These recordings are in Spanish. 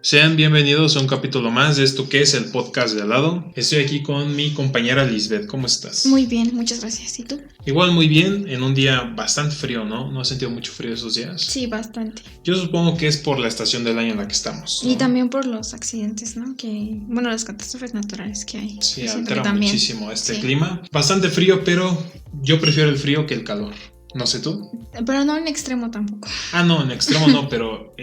Sean bienvenidos a un capítulo más de esto que es el podcast de al lado. Estoy aquí con mi compañera Lisbeth. ¿Cómo estás? Muy bien, muchas gracias. ¿Y tú? Igual muy bien, en un día bastante frío, ¿no? ¿No has sentido mucho frío esos días? Sí, bastante. Yo supongo que es por la estación del año en la que estamos, ¿no? Y también por los accidentes, ¿no? Las catástrofes naturales que hay. Sí, Yo altera también. muchísimo este Sí. clima. Bastante frío, pero yo prefiero el frío que el calor. No sé tú. Pero no en extremo tampoco. No, en extremo no, pero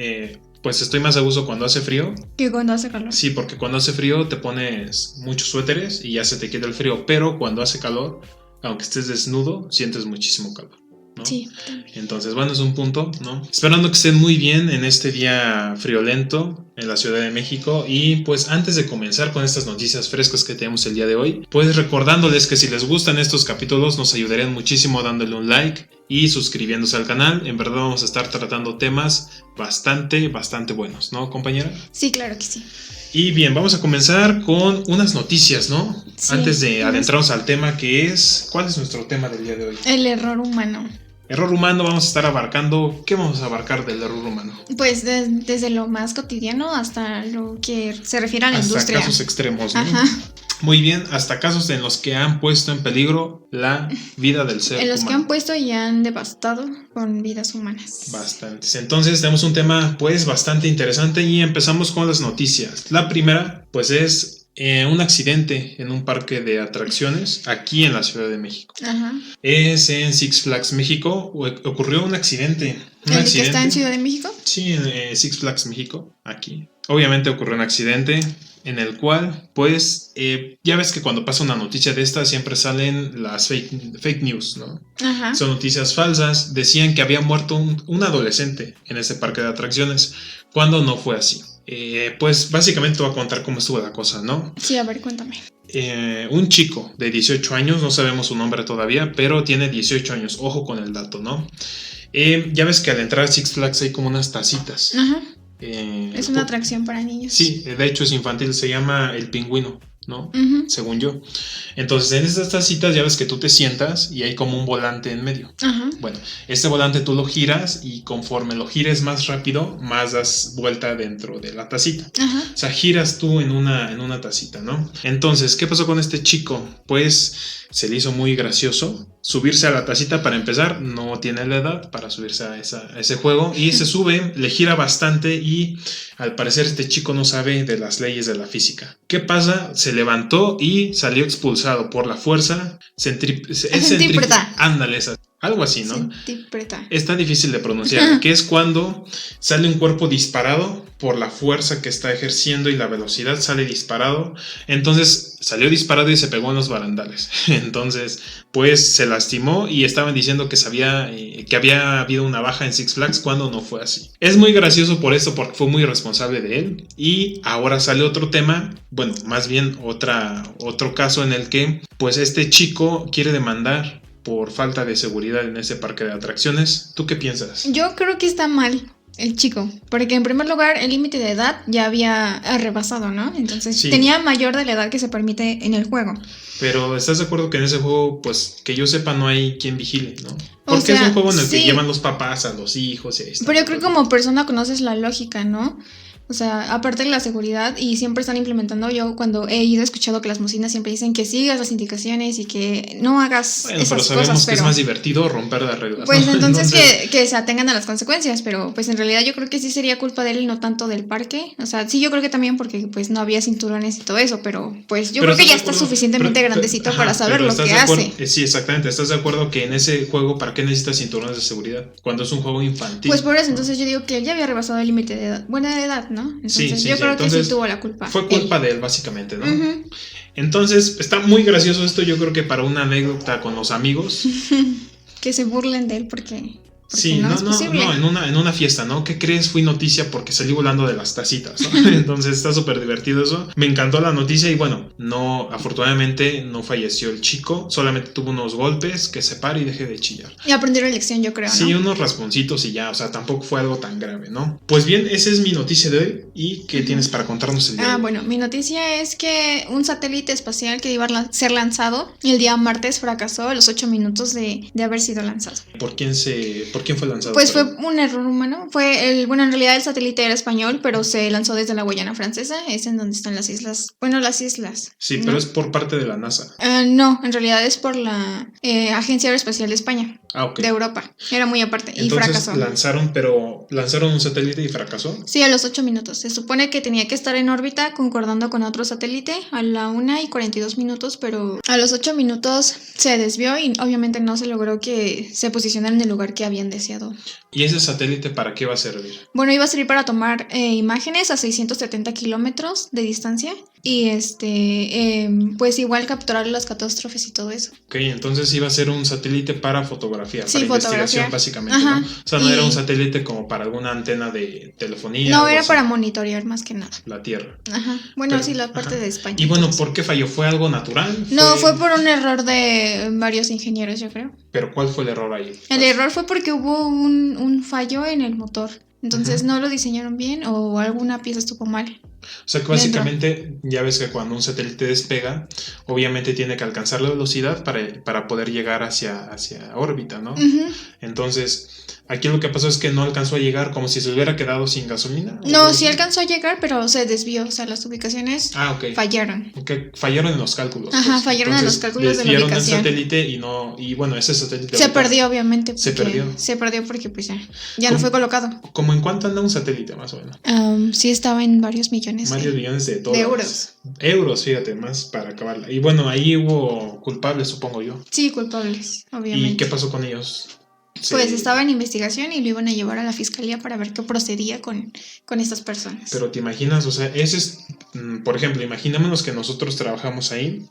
pues estoy más a gusto cuando hace frío. Que cuando hace calor. Sí, porque cuando hace frío te pones muchos suéteres y ya se te quita el frío, pero cuando hace calor, aunque estés desnudo, sientes muchísimo calor, ¿no? Sí, también. Entonces, bueno, es un punto, ¿no? Esperando que estén muy bien en este día friolento en la Ciudad de México. Y pues antes de comenzar con estas noticias frescas que tenemos el día de hoy, pues recordándoles que si les gustan estos capítulos nos ayudarían muchísimo dándole un like y suscribiéndose al canal. En verdad vamos a estar tratando temas bastante buenos, ¿no, compañera? Sí, claro que sí. Y bien, vamos a comenzar con unas noticias, ¿no? Sí. Antes de adentrarnos al tema que es... ¿Cuál es nuestro tema del día de hoy? El error humano. Error humano, vamos a estar abarcando... ¿Qué vamos a abarcar del error humano? Pues desde lo más cotidiano hasta lo que se refiere a la industria. Hasta casos extremos, ¿no? Ajá. Muy bien, hasta casos en los que han puesto en peligro la vida del ser humano. En los que han puesto y han devastado con vidas humanas. Bastantes. Entonces tenemos un tema pues bastante interesante y empezamos con las noticias. La primera pues es un accidente en un parque de atracciones aquí en la Ciudad de México. Ajá. Es en Six Flags México. Ocurrió un accidente. ¿El que está en Ciudad de México? Sí, en Six Flags México, aquí. Obviamente ocurrió un accidente en el cual, pues, ya ves que cuando pasa una noticia de esta siempre salen las fake news, ¿no? Ajá. Son noticias falsas. Decían que había muerto un adolescente en ese parque de atracciones, cuando no fue así. Pues básicamente te voy a contar cómo estuvo la cosa, ¿no? Sí, a ver, cuéntame. Un chico de 18 años, no sabemos su nombre todavía, pero tiene 18 años, ojo con el dato, ¿no? Ya ves que al entrar a Six Flags hay como unas tacitas. Ajá. Es una atracción para niños. Sí, de hecho es infantil, se llama El Pingüino, ¿no? Uh-huh. Según yo. Entonces en estas tacitas ya ves que tú te sientas y hay como un volante en medio. Ajá. Bueno, este volante tú lo giras y conforme lo gires más rápido, más das vuelta dentro de la tacita. Ajá. O sea, giras tú en una tacita, ¿no? Entonces, ¿qué pasó con este chico? Pues se le hizo muy gracioso subirse a la tacita. Para empezar, no tiene la edad para subirse a ese juego y se sube, le gira bastante y al parecer este chico no sabe de las leyes de la física. ¿Qué pasa? Se levantó y salió expulsado por la fuerza centrípeta. Ándale, algo así, ¿no? Centrípeta. Es tan difícil de pronunciar, que es cuando sale un cuerpo disparado por la fuerza que está ejerciendo y la velocidad, sale disparado. Entonces salió disparado y se pegó en los barandales. Entonces, pues se lastimó y estaban diciendo que había habido una baja en Six Flags cuando no fue así. Es muy gracioso por eso, porque fue muy responsable de él. Y ahora sale otro tema, bueno, más bien otro caso en el que pues este chico quiere demandar por falta de seguridad en ese parque de atracciones. ¿Tú qué piensas? Yo creo que está mal el chico, porque en primer lugar el límite de edad ya había rebasado, ¿no? Entonces sí, tenía mayor de la edad que se permite en el juego. Pero ¿estás de acuerdo que en ese juego, pues, que yo sepa, no hay quien vigile, ¿no? Porque es un juego en el que llevan los papás a los hijos y ahí está. Pero yo creo que como persona conoces la lógica, ¿no? O sea, aparte de la seguridad, y siempre están implementando, yo cuando he ido escuchado que las bocinas siempre dicen que sigas las indicaciones y que no hagas esas pero sabemos cosas, que es más divertido romper las reglas. Pues ¿no? entonces que se atengan a las consecuencias, pero pues en realidad yo creo que sí sería culpa de él y no tanto del parque. O sea, sí, yo creo que también porque pues no había cinturones y todo eso, pero pues yo creo que ya está suficientemente grandecito para saber lo que hace. Sí, exactamente. ¿Estás de acuerdo que en ese juego, para qué necesitas cinturones de seguridad? Cuando es un juego infantil. Pues por eso, entonces yo digo que él ya había rebasado el límite de edad, buena edad, ¿no? Entonces yo creo que sí tuvo la culpa. Fue culpa de él, básicamente, ¿no? Uh-huh. Entonces, está muy gracioso esto, yo creo que para una anécdota con los amigos. Que se burlen de él porque sí, no, en una fiesta, ¿no? ¿Qué crees? Fui noticia porque salí volando de las tacitas, ¿no? Entonces está súper divertido eso. Me encantó la noticia y bueno, afortunadamente no falleció el chico, solamente tuvo unos golpes, que se pare y deje de chillar. Y aprendieron la lección, yo creo, ¿no? Sí, unos rasponcitos y ya, o sea, tampoco fue algo tan grave, ¿no? Pues bien, esa es mi noticia de hoy. ¿Y qué tienes para contarnos el día de hoy? Bueno, mi noticia es que un satélite espacial que iba a ser lanzado el día martes fracasó a los 8 minutos de haber sido lanzado. ¿Por quién se ¿Por quién fue lanzado? Pues fue un error humano. Bueno, en realidad el satélite era español, pero se lanzó desde la Guayana Francesa, es en donde están las islas. Bueno, las islas. Sí, ¿no? pero es por parte de la NASA. No, en realidad es por la Agencia Aeroespacial de España. Okay. De Europa. Era muy aparte. Entonces, y fracasó. ¿Lanzaron un satélite y fracasó? Sí, a los 8 minutos. Se supone que tenía que estar en órbita concordando con otro satélite a la 1:42, pero a los 8 minutos se desvió y obviamente no se logró que se posicionara en el lugar que habían deseado. ¿Y ese satélite para qué va a servir? Bueno, iba a servir para tomar imágenes a 670 kilómetros de distancia y pues igual capturar las catástrofes y todo eso. Ok, entonces iba a ser un satélite para fotografía, sí, para investigación básicamente, ajá. ¿no? O sea, no era un satélite como para alguna antena de telefonía. No, era para monitorear más que nada. La Tierra. Ajá. Bueno, pero, sí, la parte de España. Y bueno, ¿por qué falló? ¿Fue algo natural? No, fue por un error de varios ingenieros, yo creo. ¿Pero cuál fue el error ahí? El error fue porque hubo un fallo en el motor. Entonces no lo diseñaron bien o alguna pieza estuvo mal. O sea que básicamente ya ves que cuando un satélite despega, obviamente tiene que alcanzar la velocidad para poder llegar hacia órbita, ¿no? Entonces, aquí lo que pasó es que no alcanzó a llegar, como si se hubiera quedado sin gasolina. No, sí alcanzó a llegar, pero se desvió. O sea, las ubicaciones fallaron. Okay. Fallaron en los cálculos. Ajá, pues. Fallaron en los cálculos de la ubicación. Desviaron el satélite y bueno, ese satélite... Se perdió, obviamente. Se perdió. Se perdió porque pues ya no fue colocado. ¿Cómo en cuánto anda un satélite más o menos? Sí estaba en varios millones. Varios millones de dólares. De euros. Euros, fíjate, más para acabarla. Y bueno, ahí hubo culpables, supongo yo. Sí, culpables, obviamente. ¿Y qué pasó con ellos? Pues estaba en investigación y lo iban a llevar a la fiscalía para ver qué procedía con estas personas. Pero te imaginas, o sea, ese es, por ejemplo, imaginémonos que nosotros trabajamos ahí,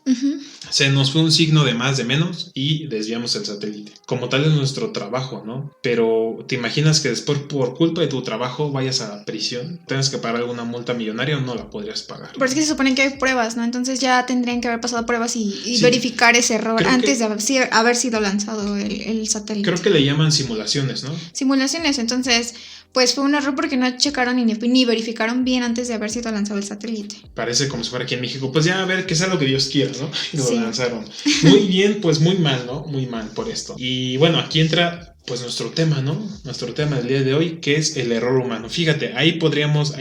se nos fue un signo de más, de menos y desviamos el satélite. Como tal es nuestro trabajo, ¿no? Pero te imaginas que después por culpa de tu trabajo vayas a prisión, tengas que pagar alguna multa millonaria o no la podrías pagar. Pero es que se supone que hay pruebas, ¿no? Entonces ya tendrían que haber pasado pruebas y verificar ese error antes de haber sido lanzado el satélite. Creo que le llaman simulaciones, ¿no? Simulaciones, entonces pues fue un error porque no checaron ni verificaron bien antes de haber sido lanzado el satélite. Parece como si fuera aquí en México, pues ya a ver que sea lo que Dios quiera, ¿no? Y lo lanzaron. Muy bien, pues muy mal, ¿no? Muy mal por esto. Y bueno, aquí entra pues nuestro tema, ¿no? Nuestro tema del día de hoy, que es el error humano. Fíjate, ahí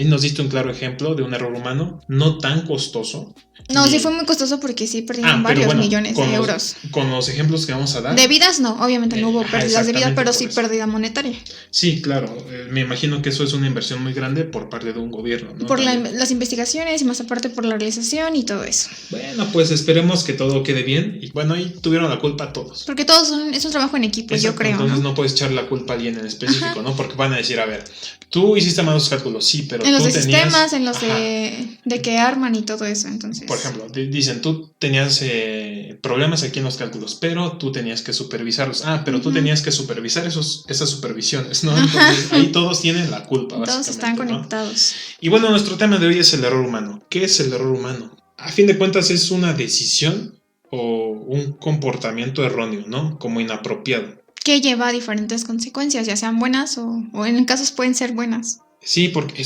nos diste un claro ejemplo de un error humano no tan costoso. No, sí fue muy costoso porque sí perdieron varios millones de euros. Con los ejemplos que vamos a dar. De vidas no, obviamente no hubo pérdidas de vida, pero sí pérdida monetaria. Sí, claro. Me imagino que eso es una inversión muy grande por parte de un gobierno, ¿no? Por las investigaciones y más aparte por la realización y todo eso. Bueno, pues esperemos que todo quede bien. Y bueno, ahí tuvieron la culpa todos. Porque es un trabajo en equipo, yo creo. Entonces no puedes echar la culpa a alguien en específico, ¿no? Porque van a decir, a ver, tú hiciste malos cálculos, sí, pero en los de sistemas, en los de que arman y todo eso, entonces. Por ejemplo, dicen, tú tenías problemas aquí en los cálculos, pero tú tenías que supervisarlos. Pero tú tenías que supervisar esas supervisiones, ¿no? Entonces ahí todos tienen la culpa, básicamente. Todos están conectados. Y bueno, nuestro tema de hoy es el error humano. ¿Qué es el error humano? A fin de cuentas es una decisión o un comportamiento erróneo, ¿no? Como inapropiado. Que lleva a diferentes consecuencias, ya sean buenas o en casos pueden ser buenas. Sí, porque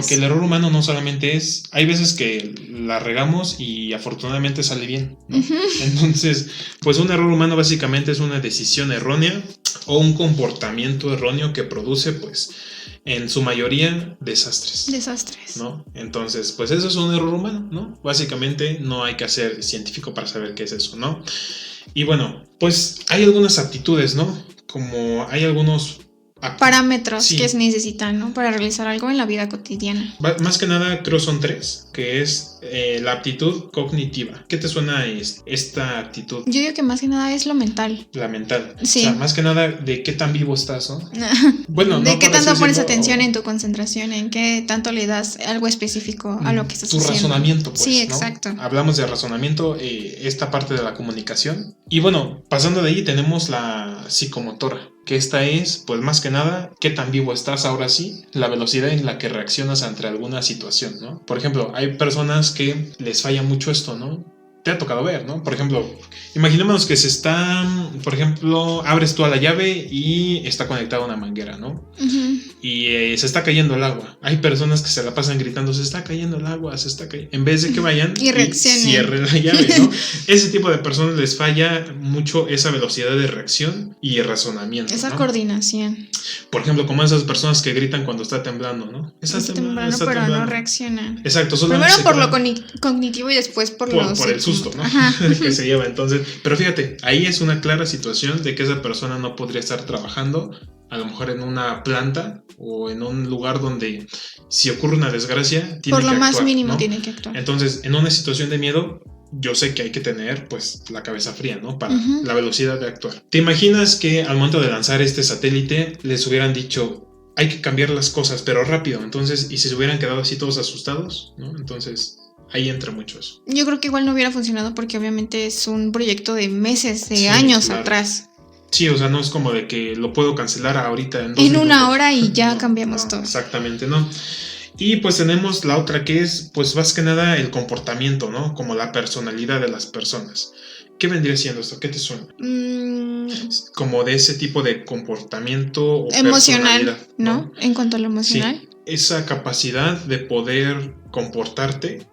el error humano no solamente es... Hay veces que la regamos y afortunadamente sale bien, ¿no? Entonces, pues un error humano básicamente es una decisión errónea o un comportamiento erróneo que produce, pues, en su mayoría, desastres. ¿No? Entonces, pues eso es un error humano, ¿no? Básicamente no hay que ser científico para saber qué es eso, ¿no? Y bueno, pues hay algunas aptitudes, ¿no? Como hay algunos... parámetros que se necesitan, ¿no? Para realizar algo en la vida cotidiana. Más que nada creo son 3, que es la aptitud cognitiva. ¿Qué te suena esta actitud? Yo digo que más que nada es lo mental. La mental. Sí. O sea, más que nada de qué tan vivo estás, ¿no? Bueno, de qué tanto pones atención en tu concentración, en qué tanto le das algo específico a lo que estás haciendo. Tu razonamiento, pues, sí, ¿no? exacto. Hablamos de razonamiento, esta parte de la comunicación. Y bueno, pasando de ahí tenemos la psicomotora, que esta es, pues más que nada, qué tan vivo estás ahora sí, la velocidad en la que reaccionas ante alguna situación, ¿no? Por ejemplo, hay personas que les falla mucho esto, ¿no? Te ha tocado ver, ¿no? Por ejemplo, imaginémonos que abres tú a la llave y está conectada a una manguera, ¿no? y se está cayendo el agua. Hay personas que se la pasan gritando, se está cayendo el agua, se está cayendo. En vez de que vayan y cierren la llave, ¿no? Ese tipo de personas les falla mucho esa velocidad de reacción y razonamiento. Esa ¿no? coordinación. Por ejemplo, como esas personas que gritan cuando está temblando, ¿no? Está temblando, pero no reaccionan. Exacto. Primero por lo cognitivo y después por el susto, ¿no? Que se lleva. Entonces, pero fíjate, ahí es una clara situación de que esa persona no podría estar trabajando a lo mejor en una planta o en un lugar donde si ocurre una desgracia tiene que actuar. Por lo más mínimo, ¿no? tiene que actuar. Entonces, en una situación de miedo, yo sé que hay que tener pues la cabeza fría, ¿no? Para la velocidad de actuar. ¿Te imaginas que al momento de lanzar este satélite les hubieran dicho hay que cambiar las cosas, pero rápido? Entonces, y si se hubieran quedado así todos asustados, ¿no? Entonces, ahí entra mucho eso. Yo creo que igual no hubiera funcionado porque obviamente es un proyecto de meses, de años atrás. Sí, o sea, no es como de que lo puedo cancelar ahorita en una hora y ya cambiamos todo. Exactamente, ¿no? Y pues tenemos la otra que es, pues más que nada el comportamiento, ¿no? Como la personalidad de las personas. ¿Qué vendría siendo esto? ¿Qué te suena? Como de ese tipo de comportamiento o emocional, ¿no? En cuanto a lo emocional. Sí, esa capacidad de poder comportarte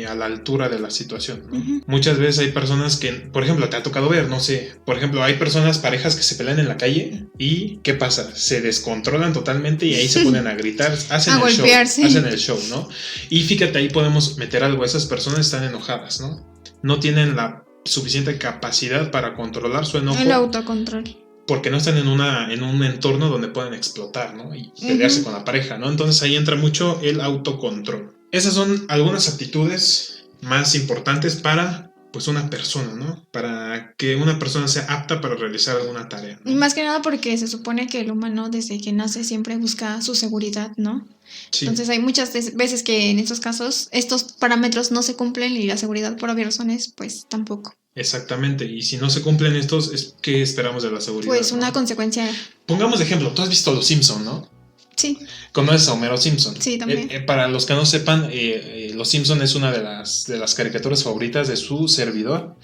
a la altura de la situación, ¿no? Muchas veces hay personas que, por ejemplo, te ha tocado ver, no sé, por ejemplo, hay parejas que se pelean en la calle y ¿qué pasa? Se descontrolan totalmente y ahí se ponen a gritar, hacen el show, ¿no? Y fíjate, ahí podemos meter algo, esas personas están enojadas, ¿no? No tienen la suficiente capacidad para controlar su enojo. El autocontrol. Porque no están en un entorno donde pueden explotar, ¿no? Y pelearse con la pareja, ¿no? Entonces ahí entra mucho el autocontrol. Esas son algunas actitudes más importantes para, pues, una persona, ¿no? Para que una persona sea apta para realizar alguna tarea, ¿no? Más que nada porque se supone que el humano desde que nace siempre busca su seguridad, ¿no? Sí. Entonces hay muchas veces que en estos casos estos parámetros no se cumplen y la seguridad por obvias razones, pues tampoco. Exactamente, y si no se cumplen estos, ¿qué esperamos de la seguridad? Pues una consecuencia. Pongamos de ejemplo, tú has visto Los Simpson, ¿no? Sí. ¿Conoces a Homero Simpson? Sí, también. Para los que no sepan, Los Simpson es una de las caricaturas favoritas de su servidor.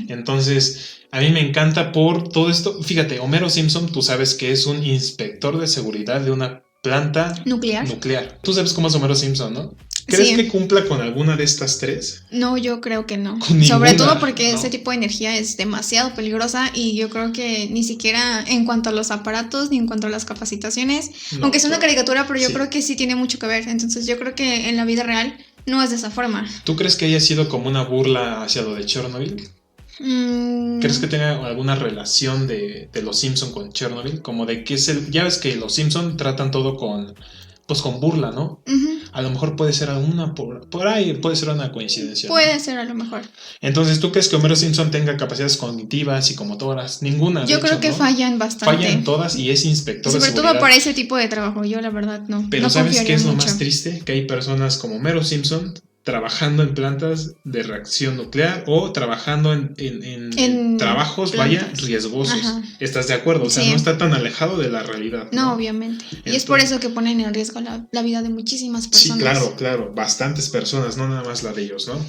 Entonces, a mí me encanta por todo esto. Fíjate, Homero Simpson, tú sabes que es un inspector de seguridad de una planta nuclear. Tú sabes cómo es Homero Simpson, ¿no? ¿Crees que cumpla con alguna de estas tres? No, yo creo que no. Sobre todo porque ese tipo de energía es demasiado peligrosa y yo creo que ni siquiera en cuanto a los aparatos ni en cuanto a las capacitaciones, aunque es una caricatura, pero yo creo que sí tiene mucho que ver. Entonces yo creo que en la vida real no es de esa forma. ¿Tú crees que haya sido como una burla hacia lo de Chernobyl? ¿Crees que tenga alguna relación de los Simpson con Chernobyl? Como de que ya ves que los Simpson tratan todo con burla, ¿no? A lo mejor puede ser por ahí, puede ser una coincidencia. Puede ser a lo mejor. Entonces, ¿tú crees que Homero Simpson tenga capacidades cognitivas, psicomotoras? Ninguna. Yo creo que fallan bastante. Fallan todas y es inspector de seguridad. Sobre todo para ese tipo de trabajo, yo la verdad no. Pero no ¿sabes qué es lo más triste? Que hay personas como Homero Simpson trabajando en plantas de reacción nuclear o trabajando en trabajos, riesgosos. Ajá. ¿Estás de acuerdo? O sea, no está tan alejado de la realidad. No, obviamente. Entonces, y es por eso que ponen en riesgo la vida de muchísimas personas. Sí, claro. Bastantes personas, no nada más la de ellos, ¿no?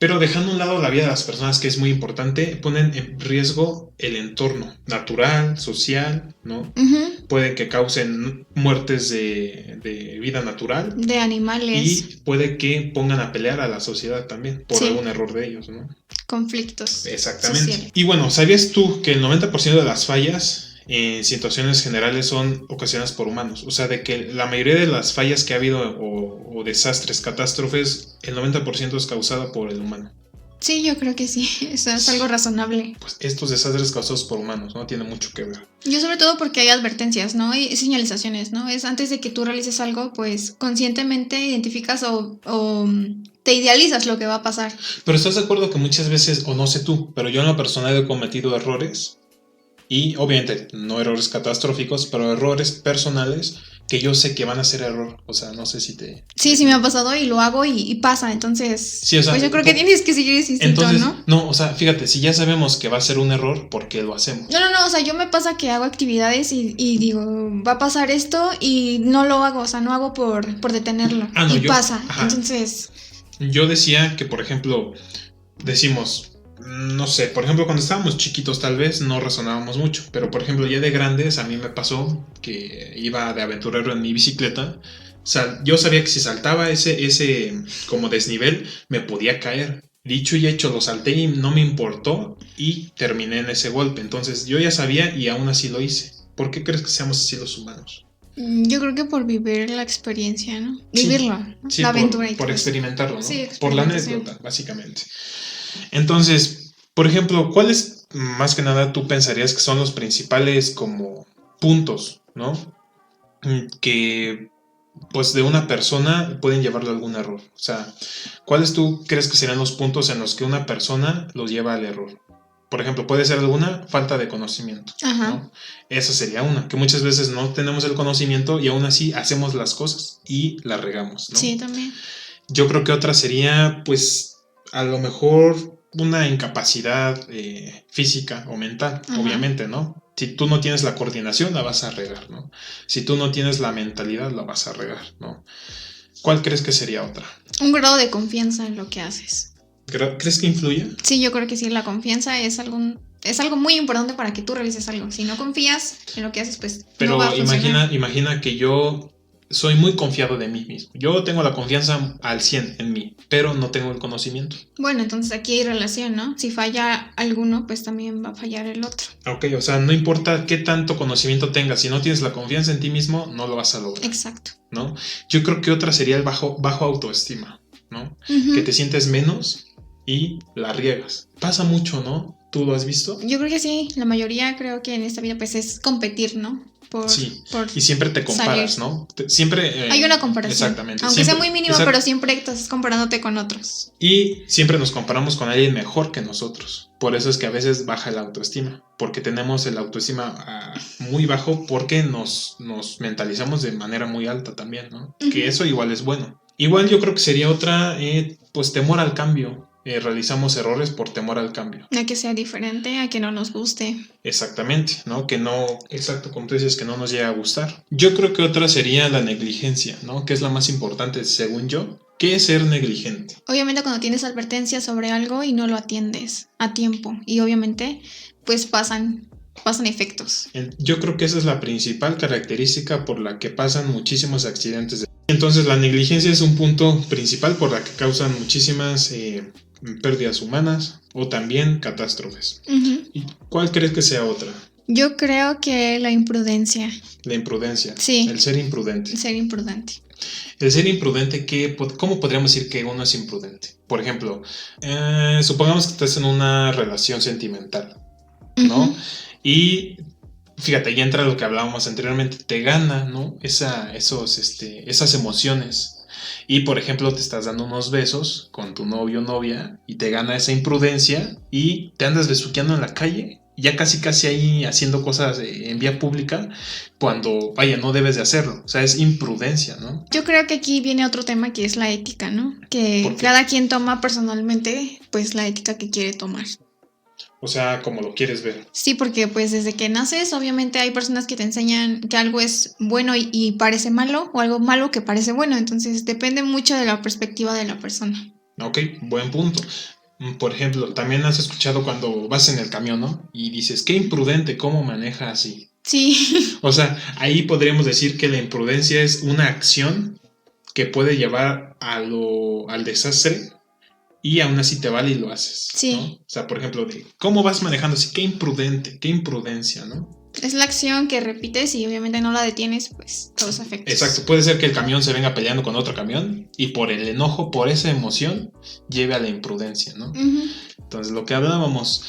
Pero dejando a un lado la vida de las personas, que es muy importante, ponen en riesgo el entorno natural, social, ¿no? Puede que causen muertes de vida natural. De animales. Y puede que pongan a pelear a la sociedad también por algún error de ellos, ¿no? Conflictos. Exactamente. Sociales. Y bueno, ¿sabías tú que el 90% de las fallas en situaciones generales son ocasionadas por humanos? O sea, de que la mayoría de las fallas que ha habido o desastres, catástrofes, el 90% es causada por el humano. Sí, yo creo que sí, eso es algo razonable. Pues estos desastres causados por humanos, ¿no? Tiene mucho que ver. Yo sobre todo porque hay advertencias, ¿no? Hay señalizaciones, ¿no? Es antes de que tú realices algo, pues conscientemente identificas o te idealizas lo que va a pasar. Pero ¿estás de acuerdo que muchas veces, o no sé tú, pero yo en lo personal he cometido errores? Y obviamente no errores catastróficos, pero errores personales que yo sé que van a ser error. O sea, no sé si te... Sí, me ha pasado y lo hago y pasa. Entonces, sí, o sea, pues yo creo que tienes que seguir ese instinto, entonces, ¿no? No, o sea, fíjate, si ya sabemos que va a ser un error, ¿por qué lo hacemos? No, o sea, yo me pasa que hago actividades y digo, va a pasar esto y no lo hago, o sea, no hago por detenerlo. Pasa, entonces... Yo decía que, por ejemplo, decimos... no sé, por ejemplo, cuando estábamos chiquitos tal vez no razonábamos mucho, pero por ejemplo ya de grandes a mí me pasó que iba de aventurero en mi bicicleta. Yo sabía que si saltaba ese como desnivel me podía caer. Dicho y hecho, lo salté y no me importó y terminé en ese golpe. Entonces yo ya sabía y aún así lo hice. ¿Por qué crees que seamos así los humanos? Yo creo que por vivir la experiencia, ¿no? Vivirlo, ¿no? Sí, la aventura y por todo experimentarlo, ¿no? Sí, Por la anécdota, básicamente. Entonces, por ejemplo, ¿cuáles más que nada tú pensarías que son los principales como puntos, ¿no? Que pues de una persona pueden llevarlo a algún error. O sea, ¿cuáles tú crees que serían los puntos en los que una persona los lleva al error? Por ejemplo, puede ser alguna falta de conocimiento, ¿no? Esa sería una, que muchas veces no tenemos el conocimiento y aún así hacemos las cosas y las regamos, ¿no? Sí, también. Yo creo que otra sería, pues, a lo mejor una incapacidad física o mental, obviamente, ¿no? Si tú no tienes la coordinación, la vas a regar, ¿no? Si tú no tienes la mentalidad, la vas a regar, ¿no? ¿Cuál crees que sería otra? Un grado de confianza en lo que haces. ¿Crees que influye? Sí, yo creo que sí, la confianza es algo muy importante para que tú realices algo. Si no confías en lo que haces, pues pero no va a funcionar. imagina que yo soy muy confiado de mí mismo. Yo tengo la confianza al 100 en mí, pero no tengo el conocimiento. Bueno, entonces aquí hay relación, ¿no? Si falla alguno, pues también va a fallar el otro. Ok, o sea, no importa qué tanto conocimiento tengas, si no tienes la confianza en ti mismo, no lo vas a lograr. Exacto. ¿No? Yo creo que otra sería el bajo autoestima, ¿no? Que te sientes menos y la riegas. Pasa mucho, ¿no? ¿Tú lo has visto? Yo creo que sí, la mayoría creo que en esta vida pues es competir, ¿no? Y siempre te comparas, salir. ¿No? Siempre hay una comparación. Exactamente. Aunque sea muy mínima, pero siempre estás comparándote con otros. Y siempre nos comparamos con alguien mejor que nosotros. Por eso es que a veces baja la autoestima. Porque tenemos el autoestima muy bajo porque nos mentalizamos de manera muy alta también, ¿no? Que eso igual es bueno. Igual yo creo que sería otra, pues temor al cambio. Realizamos errores por temor al cambio. A que sea diferente, a que no nos guste. Exactamente, ¿no? Que no, exacto, como tú dices, que no nos llegue a gustar. Yo creo que otra sería la negligencia, ¿no? Que es la más importante, según yo. ¿Qué es ser negligente? Obviamente cuando tienes advertencia sobre algo y no lo atiendes a tiempo. Y obviamente, pues pasan efectos. Yo creo que esa es la principal característica por la que pasan muchísimos accidentes. Entonces la negligencia es un punto principal por la que causan muchísimas pérdidas humanas o también catástrofes. ¿Y cuál crees que sea otra? Yo creo que la imprudencia. La imprudencia. Sí. El ser imprudente. El ser imprudente. El ser imprudente, ¿cómo podríamos decir que uno es imprudente? Por ejemplo, supongamos que estás en una relación sentimental, ¿no? Y fíjate, ya entra lo que hablábamos anteriormente, te gana, ¿no? Esas emociones. Y por ejemplo, te estás dando unos besos con tu novio o novia y te gana esa imprudencia y te andas besuqueando en la calle, ya casi ahí haciendo cosas en vía pública, cuando, vaya, no debes de hacerlo. O sea, es imprudencia, ¿no? Yo creo que aquí viene otro tema que es la ética, ¿no? Que cada quien toma personalmente, pues, la ética que quiere tomar. O sea, como lo quieres ver. Sí, porque pues desde que naces, obviamente hay personas que te enseñan que algo es bueno y parece malo, o algo malo que parece bueno. Entonces depende mucho de la perspectiva de la persona. Ok, buen punto. Por ejemplo, también has escuchado cuando vas en el camión, ¿no? Y dices, qué imprudente, ¿cómo maneja así? Sí. O sea, ahí podríamos decir que la imprudencia es una acción que puede llevar al desastre. Y aún así te vale y lo haces. Sí. ¿No? O sea, por ejemplo, ¿cómo vas manejando así? Qué imprudente, qué imprudencia, ¿no? Es la acción que repites y obviamente no la detienes, pues causa efectos. Exacto, puede ser que el camión se venga peleando con otro camión y por el enojo, por esa emoción, lleve a la imprudencia, ¿no? Entonces, lo que hablábamos,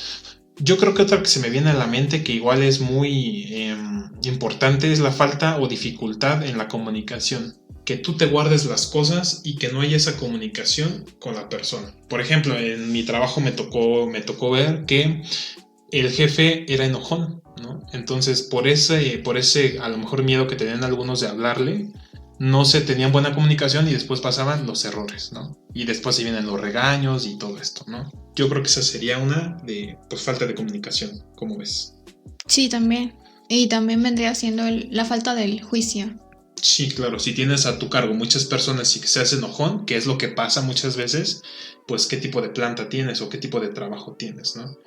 yo creo que otra que se me viene a la mente que igual es muy importante es la falta o dificultad en la comunicación. Que tú te guardes las cosas y que no haya esa comunicación con la persona. Por ejemplo, en mi trabajo me tocó ver que el jefe era enojón, ¿no? Entonces, por ese a lo mejor miedo que tenían algunos de hablarle, no se tenían buena comunicación y después pasaban los errores, ¿no? Y después se vienen los regaños y todo esto, ¿no? Yo creo que esa sería una de, pues, falta de comunicación, ¿cómo ves? Sí, también. Y también vendría siendo la falta del juicio. Sí, claro, si tienes a tu cargo muchas personas y que seas enojón, que es lo que pasa muchas veces, pues qué tipo de planta tienes o qué tipo de trabajo tienes, ¿no?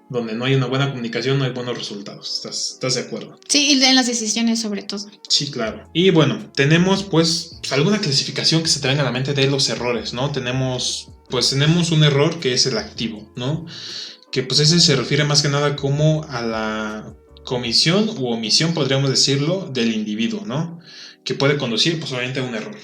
Donde no hay una buena comunicación, no hay buenos resultados. ¿Estás de acuerdo? Sí, y en las decisiones sobre todo. Sí, claro. Y bueno, tenemos pues alguna clasificación que se te venga a la mente de los errores, ¿no? Tenemos un error que es el activo, ¿no? Que pues ese se refiere más que nada como a la comisión u omisión, podríamos decirlo, del individuo, ¿no? Que puede conducir pues obviamente a un error.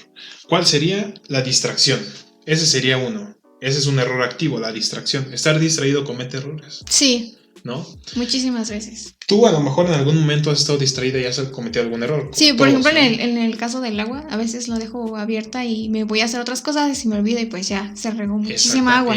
¿Cuál sería? La distracción. Ese sería uno. Ese es un error activo, la distracción. Estar distraído comete errores. Sí. ¿No? Muchísimas veces. Tú a lo mejor en algún momento has estado distraída y has cometido algún error. Sí, por ejemplo, ¿no? en el caso del agua, a veces lo dejo abierta y me voy a hacer otras cosas y me olvido y pues ya se regó muchísima agua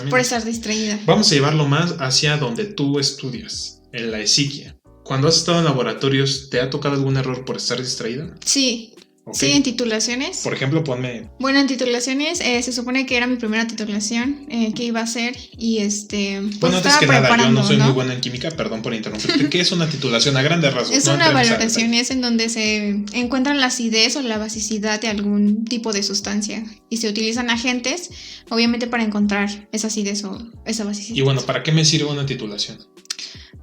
por estar distraída. Vamos a llevarlo más hacia donde tú estudias, en la esiquia. Cuando has estado en laboratorios, ¿te ha tocado algún error por estar distraída? Sí. Okay. Sí, en titulaciones. Por ejemplo, ponme... Bueno, en titulaciones se supone que era mi primera titulación que iba a hacer y pues bueno, antes que nada, yo no soy muy buena en química, perdón por interrumpirte. ¿Qué es una titulación a grandes rasgos? Es una valoración, es en donde se encuentran la acidez o la basicidad de algún tipo de sustancia y se utilizan agentes, obviamente, para encontrar esa acidez o esa basicidad. Y bueno, ¿para qué me sirve una titulación?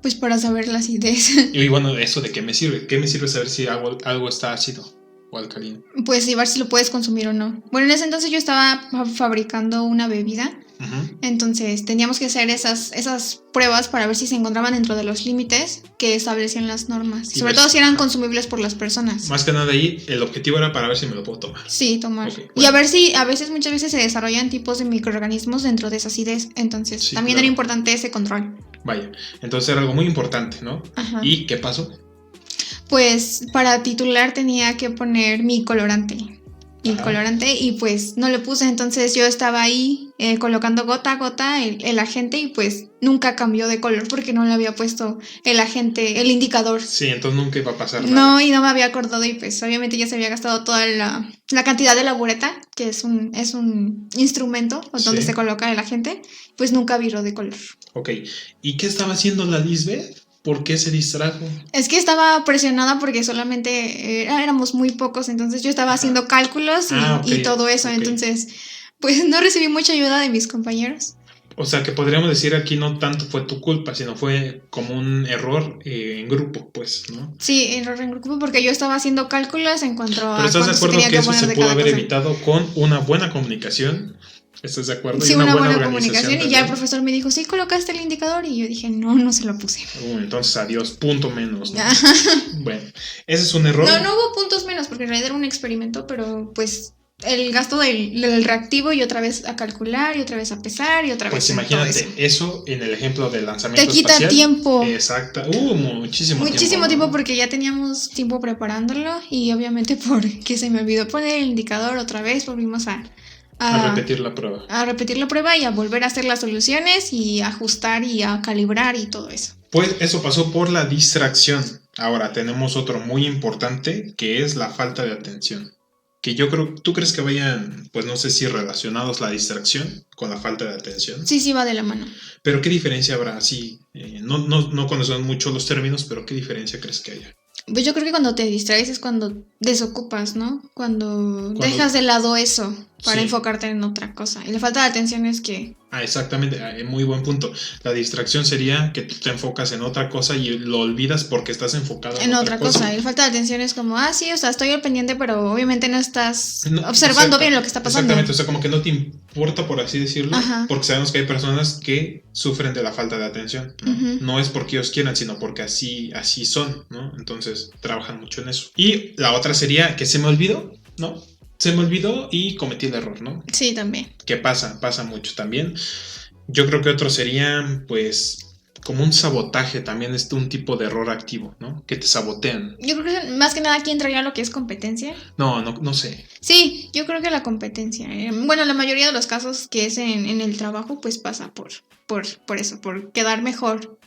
Pues para saber la acidez. Y bueno, ¿eso de qué me sirve? ¿Qué me sirve saber si algo está ácido o alcalino? Pues ver si lo puedes consumir o no. Bueno, en ese entonces yo estaba fabricando una bebida. Uh-huh. Entonces teníamos que hacer esas pruebas para ver si se encontraban dentro de los límites que establecían las normas. Y sobre todo si eran consumibles por las personas. Más que nada ahí, el objetivo era para ver si me lo puedo tomar. Sí, tomar. Okay, bueno. Y a ver si, muchas veces se desarrollan tipos de microorganismos dentro de esa acidez. Entonces sí, también era importante ese control. Vaya, entonces era algo muy importante, ¿no? Ajá. ¿Y qué pasó? Pues para titular tenía que poner mi colorante. Y pues no le puse, entonces yo estaba ahí colocando gota a gota el agente y pues nunca cambió de color porque no le había puesto el agente, el indicador. Sí, entonces nunca iba a pasar nada. No, y no me había acordado y pues obviamente ya se había gastado toda la cantidad de la bureta, que es un instrumento donde se coloca el agente, pues nunca viró de color. Ok, ¿y qué estaba haciendo la Lisbeth? ¿Por qué se distrajo? Es que estaba presionada porque solamente éramos muy pocos, entonces yo estaba haciendo cálculos y todo eso, entonces pues no recibí mucha ayuda de mis compañeros. O sea que podríamos decir aquí no tanto fue tu culpa, sino fue como un error en grupo, pues, ¿no? Sí, error en grupo porque yo estaba haciendo cálculos en cuanto a... Pero ¿estás de acuerdo que eso se pudo haber evitado con una buena comunicación? ¿Estás de acuerdo? Sí, una buena comunicación y ya el profesor me dijo, ¿sí colocaste el indicador? Y yo dije, no se lo puse. Entonces, adiós, punto menos, ¿no? Bueno, ese es un error. No hubo puntos menos porque en realidad era un experimento, pero pues el gasto del reactivo y otra vez a calcular y otra vez a pesar y otra vez. Pues imagínate, eso en el ejemplo del lanzamiento te quita espacial, tiempo. Exacto, muchísimo tiempo porque ya teníamos tiempo preparándolo y obviamente porque se me olvidó poner el indicador otra vez, volvimos a repetir la prueba. A repetir la prueba y a volver a hacer las soluciones y ajustar y a calibrar y todo eso. Pues eso pasó por la distracción. Ahora tenemos otro muy importante que es la falta de atención. Que yo creo, ¿tú crees que vayan, pues no sé si relacionados la distracción con la falta de atención? Sí, va de la mano. Pero ¿qué diferencia habrá? Sí, no conocemos mucho los términos, pero ¿qué diferencia crees que haya? Pues yo creo que cuando te distraes es cuando desocupas, ¿no? Cuando dejas de lado eso para enfocarte en otra cosa. Y la falta de atención es que... exactamente, muy buen punto. La distracción sería que tú te enfocas en otra cosa y lo olvidas porque estás enfocado en otra cosa. Y la falta de atención es como, sí, o sea, estoy al pendiente, pero obviamente no estás observando bien lo que está pasando. Exactamente, o sea, como que no te importa, por así decirlo, porque sabemos que hay personas que sufren de la falta de atención, ¿no? Uh-huh. No es porque ellos quieran, sino porque así son, ¿no? Entonces, trabajan mucho en eso. Y la otra sería que se me olvidó, ¿no? Se me olvidó y cometí el error, ¿no? Sí, también. ¿Qué pasa? Pasa mucho también. Yo creo que otro sería, pues, como un sabotaje, también es un tipo de error activo, ¿no? Que te sabotean. Yo creo que más que nada aquí entraría lo que es competencia. No sé. Sí, yo creo que la competencia. Bueno, la mayoría de los casos que es en el trabajo, pues pasa por eso, por quedar mejor.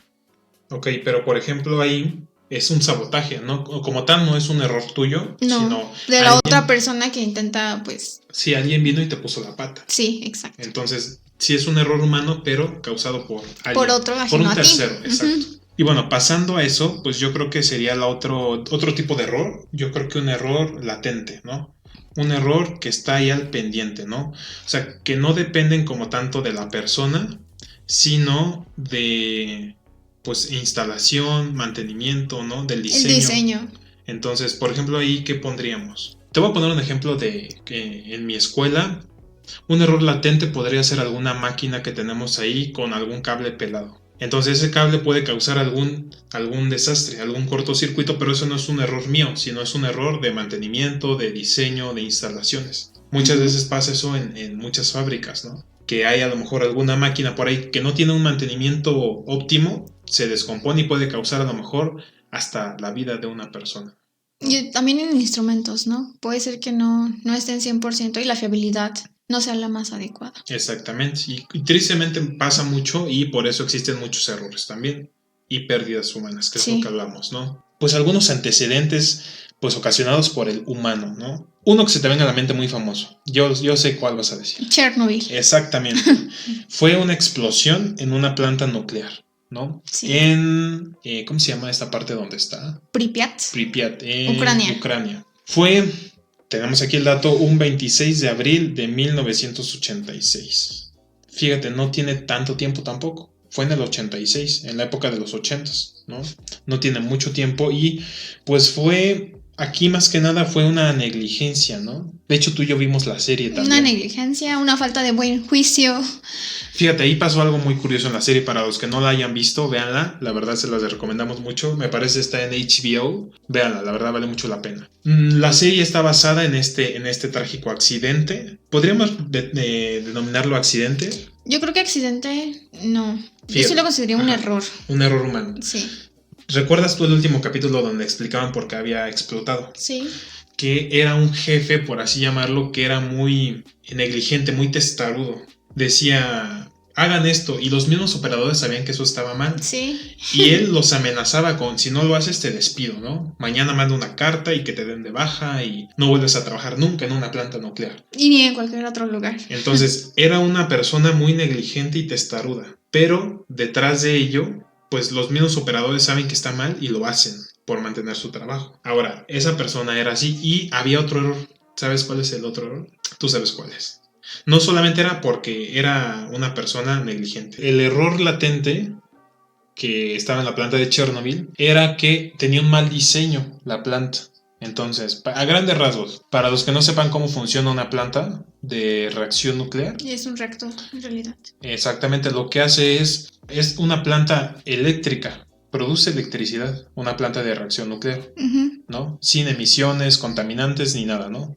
Ok, pero por ejemplo ahí... es un sabotaje, ¿no? Como tal, no es un error tuyo, sino... de la otra persona que intenta, pues... Sí, alguien vino y te puso la pata. Sí, exacto. Entonces, sí es un error humano, pero causado por alguien. Por otro, por un tercero, exacto. Uh-huh. Y bueno, pasando a eso, pues yo creo que sería otro tipo de error. Yo creo que un error latente, ¿no? Un error que está ahí al pendiente, ¿no? O sea, que no dependen como tanto de la persona, sino de, pues, instalación, mantenimiento, ¿no? Del diseño. El diseño. Entonces, por ejemplo, ahí, ¿qué pondríamos? Te voy a poner un ejemplo de que en mi escuela, un error latente podría ser alguna máquina que tenemos ahí con algún cable pelado. Entonces ese cable puede causar algún desastre, algún cortocircuito, pero eso no es un error mío, sino es un error de mantenimiento, de diseño, de instalaciones. Muchas veces pasa eso en muchas fábricas, ¿no? Que hay a lo mejor alguna máquina por ahí que no tiene un mantenimiento óptimo, se descompone y puede causar a lo mejor hasta la vida de una persona. Y también en instrumentos, ¿no? Puede ser que no estén 100% y la fiabilidad no sea la más adecuada. Exactamente, y tristemente pasa mucho y por eso existen muchos errores también y pérdidas humanas, que es lo que hablamos, ¿no? Pues algunos antecedentes pues ocasionados por el humano, ¿no? Uno que se te venga a la mente muy famoso, yo sé cuál vas a decir. Chernobyl. Exactamente. Fue una explosión en una planta nuclear, ¿no? Sí. En, ¿cómo se llama esta parte donde está? Pripyat, en Ucrania. Tenemos aquí el dato, un 26 de abril de 1986. Fíjate, no tiene tanto tiempo tampoco. Fue en el 86, en la época de los 80s, ¿no? No tiene mucho tiempo y pues aquí más que nada fue una negligencia, ¿no? De hecho, tú y yo vimos la serie también. Una negligencia, una falta de buen juicio. Fíjate, ahí pasó algo muy curioso en la serie. Para los que no la hayan visto, véanla. La verdad se las recomendamos mucho. Me parece está en HBO. Véanla, la verdad vale mucho la pena. La serie está basada en este trágico accidente. ¿Podríamos denominarlo accidente? Yo creo que accidente, no. Fíjate. Yo sí lo consideraría un error. Un error humano. Sí. ¿Recuerdas tú el último capítulo donde explicaban por qué había explotado? Sí. Que era un jefe, por así llamarlo, que era muy negligente, muy testarudo. Decía, hagan esto, y los mismos operadores sabían que eso estaba mal. Sí. Y él los amenazaba con, si no lo haces te despido, ¿no? Mañana mando una carta y que te den de baja y no vuelves a trabajar nunca en una planta nuclear. Y ni en cualquier otro lugar. Entonces, era una persona muy negligente y testaruda. Pero detrás de ello, pues los mismos operadores saben que está mal y lo hacen por mantener su trabajo. Ahora, esa persona era así y había otro error. ¿Sabes cuál es el otro error? Tú sabes cuál es. No solamente era porque era una persona negligente. El error latente que estaba en la planta de Chernobyl era que tenía un mal diseño la planta. Entonces, a grandes rasgos, para los que no sepan cómo funciona una planta de reacción nuclear. Es un reactor, en realidad. Exactamente, lo que hace es una planta eléctrica. Produce electricidad, una planta de reacción nuclear, ¿no? Sin emisiones, contaminantes ni nada, ¿no?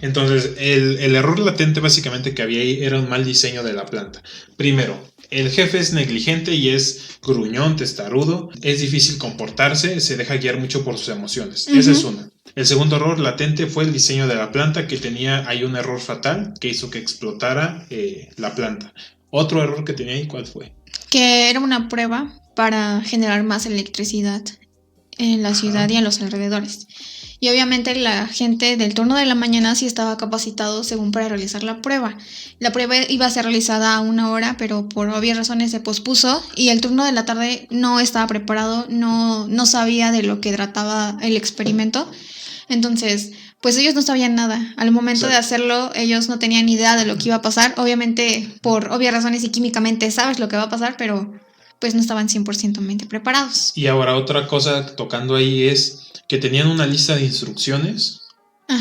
Entonces, el error latente básicamente que había ahí era un mal diseño de la planta. Primero, el jefe es negligente y es gruñón, testarudo, es difícil comportarse, se deja guiar mucho por sus emociones. Esa es una. El segundo error latente fue el diseño de la planta, que tenía ahí un error fatal que hizo que explotara la planta. Otro error que tenía ahí, ¿cuál fue? Que era una prueba para generar más electricidad en la ciudad y en los alrededores. Y obviamente la gente del turno de la mañana sí estaba capacitado según para realizar la prueba. La prueba iba a ser realizada a 1 hora, pero por obvias razones se pospuso y el turno de la tarde no estaba preparado, no sabía de lo que trataba el experimento. Entonces, pues ellos no sabían nada. Al momento de hacerlo, ellos no tenían ni idea de lo que iba a pasar. Obviamente, por obvias razones y químicamente sabes lo que va a pasar, pero pues no estaban 100% preparados. Y ahora otra cosa tocando ahí es que tenían una lista de instrucciones,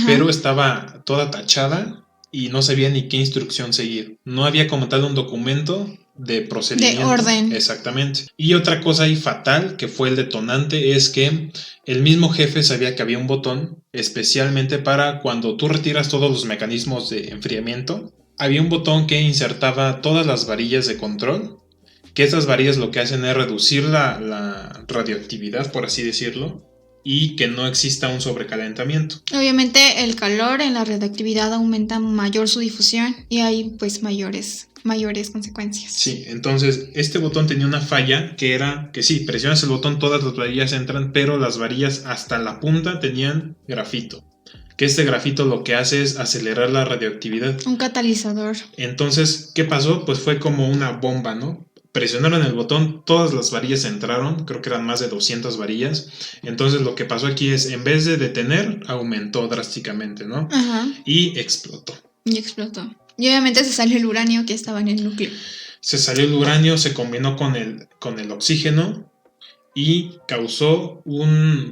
pero estaba toda tachada y no sabía ni qué instrucción seguir. No había como tal un documento de procedimiento. De orden. Exactamente. Y otra cosa ahí fatal, que fue el detonante, es que el mismo jefe sabía que había un botón especialmente para cuando tú retiras todos los mecanismos de enfriamiento. Había un botón que insertaba todas las varillas de control, que estas varillas lo que hacen es reducir la radioactividad, por así decirlo, y que no exista un sobrecalentamiento. Obviamente el calor en la radioactividad aumenta mayor su difusión y hay pues mayores consecuencias. Sí, entonces este botón tenía una falla que era que sí, presionas el botón, todas las varillas entran, pero las varillas hasta la punta tenían grafito. Que este grafito lo que hace es acelerar la radioactividad. Un catalizador. Entonces, ¿qué pasó? Pues fue como una bomba, ¿no? presionaron el botón, todas las varillas entraron, creo que eran más de 200 varillas. Entonces lo que pasó aquí es, en vez de detener, aumentó drásticamente, ¿no? Ajá. Y explotó. Y obviamente se salió el uranio que estaba en el núcleo. Se salió el uranio, se combinó con el oxígeno y causó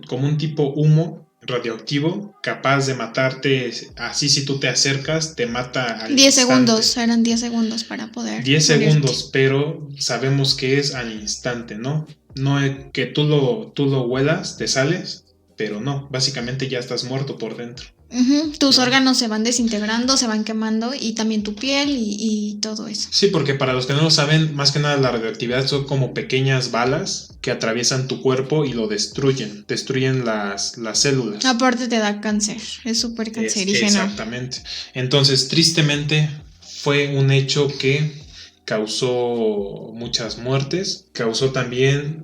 como un tipo humo radioactivo capaz de matarte. Así, si tú te acercas, te mata al 10 instante. segundos, eran 10 segundos para poder 10 morirte. segundos, pero sabemos que es al instante, ¿no? No es que tú lo huelas, te sales, pero no, básicamente ya estás muerto por dentro. Tus órganos se van desintegrando, se van quemando, y también tu piel y todo eso. Sí, porque para los que no lo saben, más que nada la radioactividad son como pequeñas balas que atraviesan tu cuerpo y lo destruyen las células. Aparte te da cáncer, es súper cancerígeno. Exactamente. Entonces, tristemente, fue un hecho que causó muchas muertes, causó también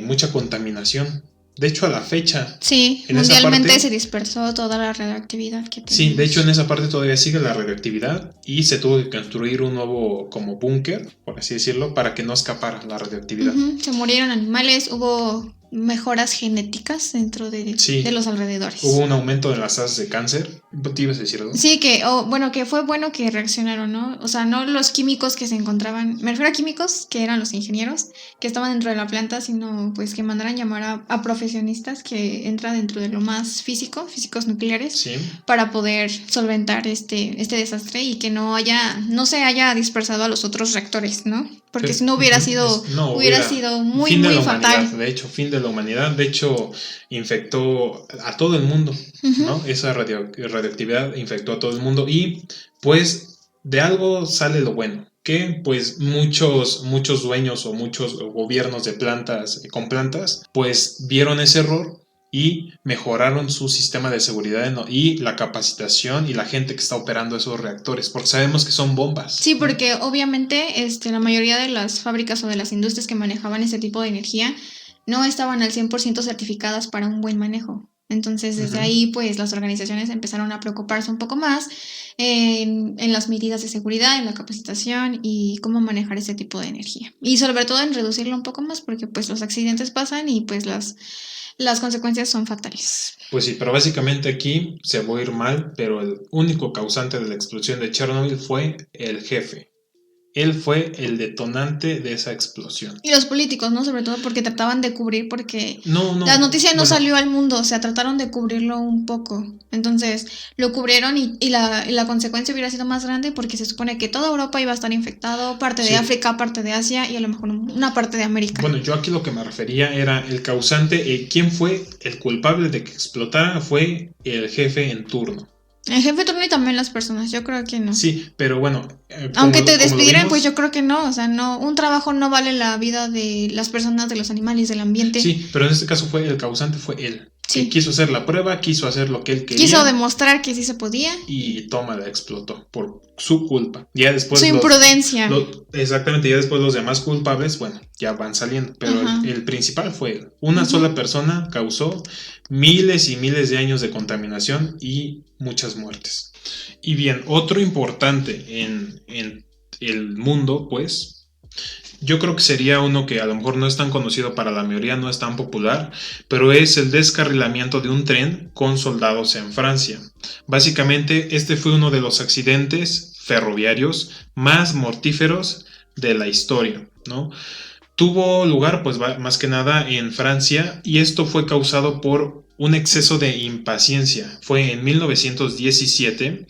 mucha contaminación. De hecho, a la fecha... Sí, mundialmente se dispersó toda la radioactividad que teníamos. Sí, de hecho en esa parte todavía sigue la radioactividad y se tuvo que construir un nuevo como búnker, por así decirlo, para que no escapara la radioactividad. Se murieron animales, hubo mejoras genéticas dentro de los alrededores. Hubo un aumento de las tasas de cáncer. ¿Te ibas a decir algo? Sí, que fue bueno que reaccionaron, ¿no? O sea, no los químicos que se encontraban, me refiero a químicos que eran los ingenieros que estaban dentro de la planta, sino pues que mandaran llamar a profesionistas que entran dentro de lo más físicos nucleares, para poder solventar este desastre y que no se haya dispersado a los otros reactores, ¿no? Porque si no hubiera sido muy, muy fatal. De hecho, fin de la humanidad. De hecho, infectó a todo el mundo, ¿no? Esa radioactividad infectó a todo el mundo y pues de algo sale lo bueno. Que pues muchos dueños o muchos gobiernos de plantas, con plantas, pues vieron ese error y mejoraron su sistema de seguridad y la capacitación y la gente que está operando esos reactores, porque sabemos que son bombas. Sí, porque obviamente la mayoría de las fábricas o de las industrias que manejaban ese tipo de energía no estaban al 100% certificadas para un buen manejo. Entonces, desde ahí, pues, las organizaciones empezaron a preocuparse un poco más en las medidas de seguridad, en la capacitación y cómo manejar ese tipo de energía. Y sobre todo en reducirlo un poco más, porque, pues, los accidentes pasan y, pues, las consecuencias son fatales. Pues sí, pero básicamente aquí se va a ir mal, pero el único causante de la explosión de Chernobyl fue el jefe. Él fue el detonante de esa explosión. Y los políticos, ¿no? Sobre todo porque trataban de cubrir, porque la noticia no salió al mundo, o sea, trataron de cubrirlo un poco. Entonces, lo cubrieron y la consecuencia hubiera sido más grande, porque se supone que toda Europa iba a estar infectado, parte de África, parte de Asia y a lo mejor una parte de América. Bueno, yo aquí lo que me refería era el causante, quién fue el culpable de que explotara fue el jefe en turno. El jefe turno y también las personas, yo creo que no. Sí, pero bueno. Aunque te despidieran, pues yo creo que no. O sea, no, un trabajo no vale la vida de las personas, de los animales, del ambiente. Sí, pero en este caso el causante fue él. Sí. Quiso hacer la prueba, quiso hacer lo que él quería. Quiso demostrar que sí se podía. Y tómala, explotó por su culpa. Ya después su imprudencia. Exactamente, ya después los demás culpables, bueno, ya van saliendo. Pero el principal fue él. Una sola persona causó miles y miles de años de contaminación y muchas muertes. Y bien, otro importante en el mundo, pues... Yo creo que sería uno que a lo mejor no es tan conocido para la mayoría, no es tan popular, pero es el descarrilamiento de un tren con soldados en Francia. Básicamente, este fue uno de los accidentes ferroviarios más mortíferos de la historia, ¿no? Tuvo lugar, pues, más que nada en Francia, y esto fue causado por un exceso de impaciencia. Fue en 1917.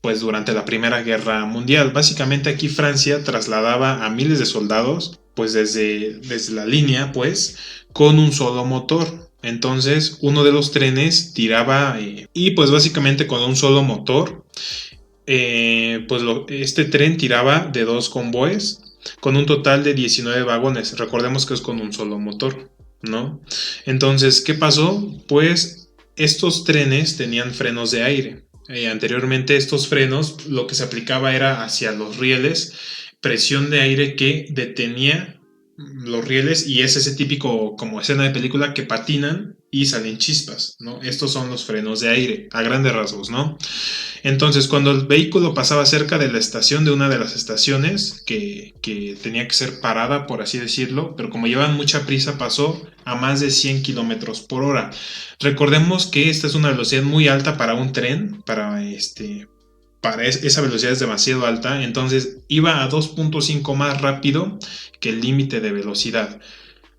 Pues durante la Primera Guerra Mundial. Básicamente aquí Francia trasladaba a miles de soldados, pues desde la línea, pues, con un solo motor. Entonces, uno de los trenes tiraba, y pues básicamente con un solo motor, este tren tiraba de 2 convoyes, con un total de 19 vagones. Recordemos que es con un solo motor, ¿no? Entonces, ¿qué pasó? Pues estos trenes tenían frenos de aire. Anteriormente estos frenos lo que se aplicaba era hacia los rieles, presión de aire que detenía los rieles, y es ese típico como escena de película que patinan y salen chispas, ¿no? Estos son los frenos de aire, a grandes rasgos, ¿no? Entonces, cuando el vehículo pasaba cerca de la estación, de una de las estaciones que tenía que ser parada, por así decirlo, pero como llevaban mucha prisa, pasó a más de 100 kilómetros por hora. Recordemos que esta es una velocidad muy alta para un tren, esa velocidad es demasiado alta, entonces iba a 2.5 más rápido que el límite de velocidad,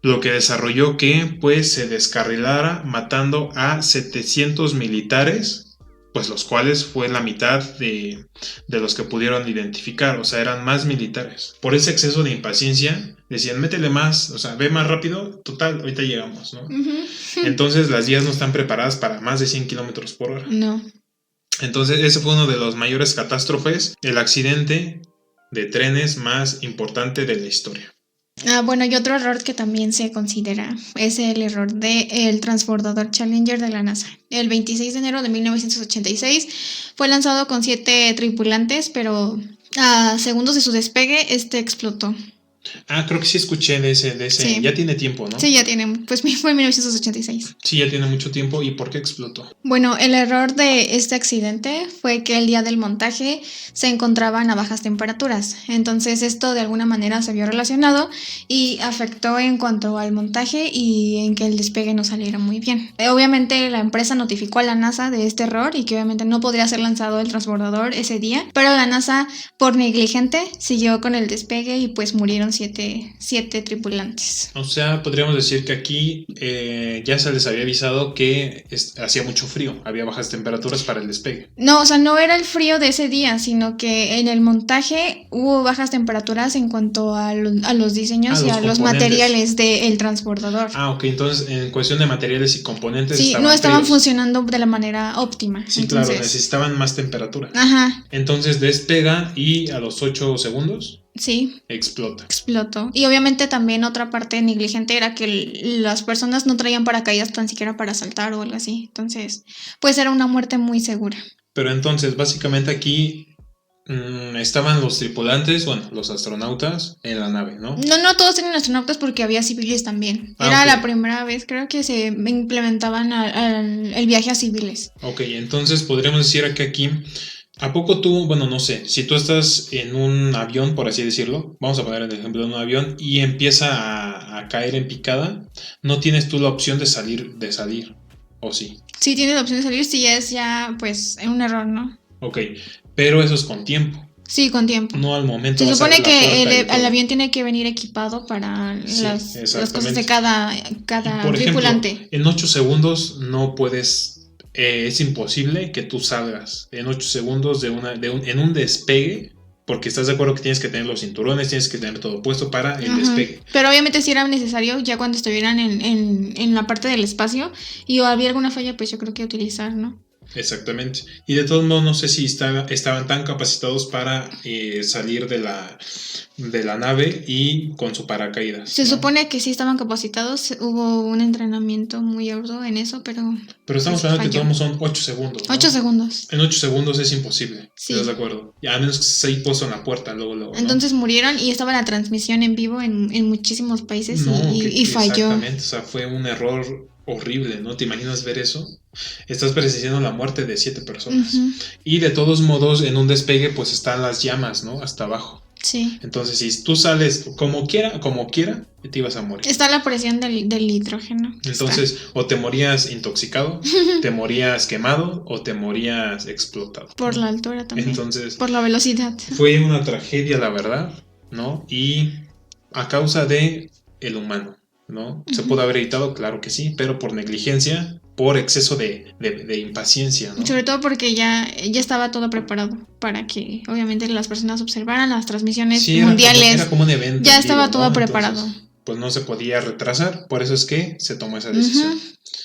lo que desarrolló que pues se descarrilara, matando a 700 militares, pues los cuales fue la mitad de los que pudieron identificar, o sea, eran más militares. Por ese exceso de impaciencia, decían, métele más, o sea, ve más rápido, total, ahorita llegamos, ¿no? Entonces las vías no están preparadas para más de 100 kilómetros por hora. No. Entonces ese fue uno de los mayores catástrofes, el accidente de trenes más importante de la historia. Bueno, y otro error que también se considera es el error del transbordador Challenger de la NASA. El 26 de enero de 1986 fue lanzado con 7 tripulantes, pero a segundos de su despegue, explotó. Creo que sí escuché de ese. Sí. Ya tiene tiempo, ¿no? Sí, ya tiene, pues fue en 1986. Sí, ya tiene mucho tiempo. ¿Y por qué explotó? Bueno, el error de este accidente fue que el día del montaje se encontraban a bajas temperaturas. Entonces esto de alguna manera se vio relacionado y afectó en cuanto al montaje y en que el despegue no saliera muy bien. Obviamente la empresa notificó a la NASA de este error y que obviamente no podría ser lanzado el transbordador ese día, pero la NASA, por negligente, siguió con el despegue y pues murieron 7 tripulantes. O sea, podríamos decir que aquí ya se les había avisado que hacía mucho frío, había bajas temperaturas para el despegue. No, o sea, no era el frío de ese día, sino que en el montaje hubo bajas temperaturas en cuanto a los diseños y a los materiales del transbordador. Ok, entonces en cuestión de materiales y componentes sí, no estaban funcionando de la manera óptima. Sí, entonces, claro, necesitaban más temperatura. Ajá. Entonces despega y a los 8 segundos... Sí. Explotó. Y obviamente también otra parte negligente era que las personas no traían paracaídas tan siquiera para saltar o algo así. Entonces, pues era una muerte muy segura. Pero entonces, básicamente aquí estaban los tripulantes, bueno, los astronautas en la nave, ¿no? No todos eran astronautas porque había civiles también. Era la primera vez, creo que se implementaban el viaje a civiles. Ok, entonces podríamos decir que aquí... ¿A poco tú, bueno, no sé, si tú estás en un avión, por así decirlo, vamos a poner el ejemplo de un avión y empieza a caer en picada, no tienes tú la opción de salir, ¿o sí? Sí, tienes la opción de salir si es ya, pues, un error, ¿no? Ok, pero eso es con tiempo. Sí, con tiempo. No al momento. Se supone que el avión tiene que venir equipado para las cosas de cada tripulante. Ejemplo, en 8 segundos no puedes... es imposible que tú salgas en 8 segundos en un despegue, porque estás de acuerdo que tienes que tener los cinturones, tienes que tener todo puesto para el despegue. Pero obviamente si era necesario ya cuando estuvieran en la parte del espacio y o había alguna falla, pues yo creo que utilizar, ¿no? Exactamente. Y de todos modos no sé si estaban tan capacitados para salir de la nave y con su paracaídas. Se supone que sí estaban capacitados, hubo un entrenamiento muy arduo en eso, pero estamos hablando que todos son 8 segundos, ¿no? 8 segundos. En 8 segundos es imposible, sí. ¿Estás de acuerdo? A menos que se haya puesto en la puerta luego. Entonces murieron y estaba la transmisión en vivo en muchísimos países y falló. Exactamente, o sea, fue un error horrible, ¿no? ¿Te imaginas ver eso? Estás presenciando la muerte de 7 personas. Y de todos modos, en un despegue, pues están las llamas, ¿no? Hasta abajo. Sí. Entonces, si tú sales como quiera, te ibas a morir. Está la presión del hidrógeno. Entonces, o te morías intoxicado, te morías quemado, o te morías explotado. Por la altura también. Entonces, por la velocidad. Fue una tragedia, la verdad, ¿no? Y a causa de el humano, ¿no? ¿Se pudo haber evitado? Claro que sí, pero por negligencia, por exceso de impaciencia, ¿no? Sobre todo porque ya estaba todo preparado para que obviamente las personas observaran las transmisiones mundiales. Era como un evento. Ya estaba todo preparado. Entonces, pues no se podía retrasar, por eso es que se tomó esa decisión.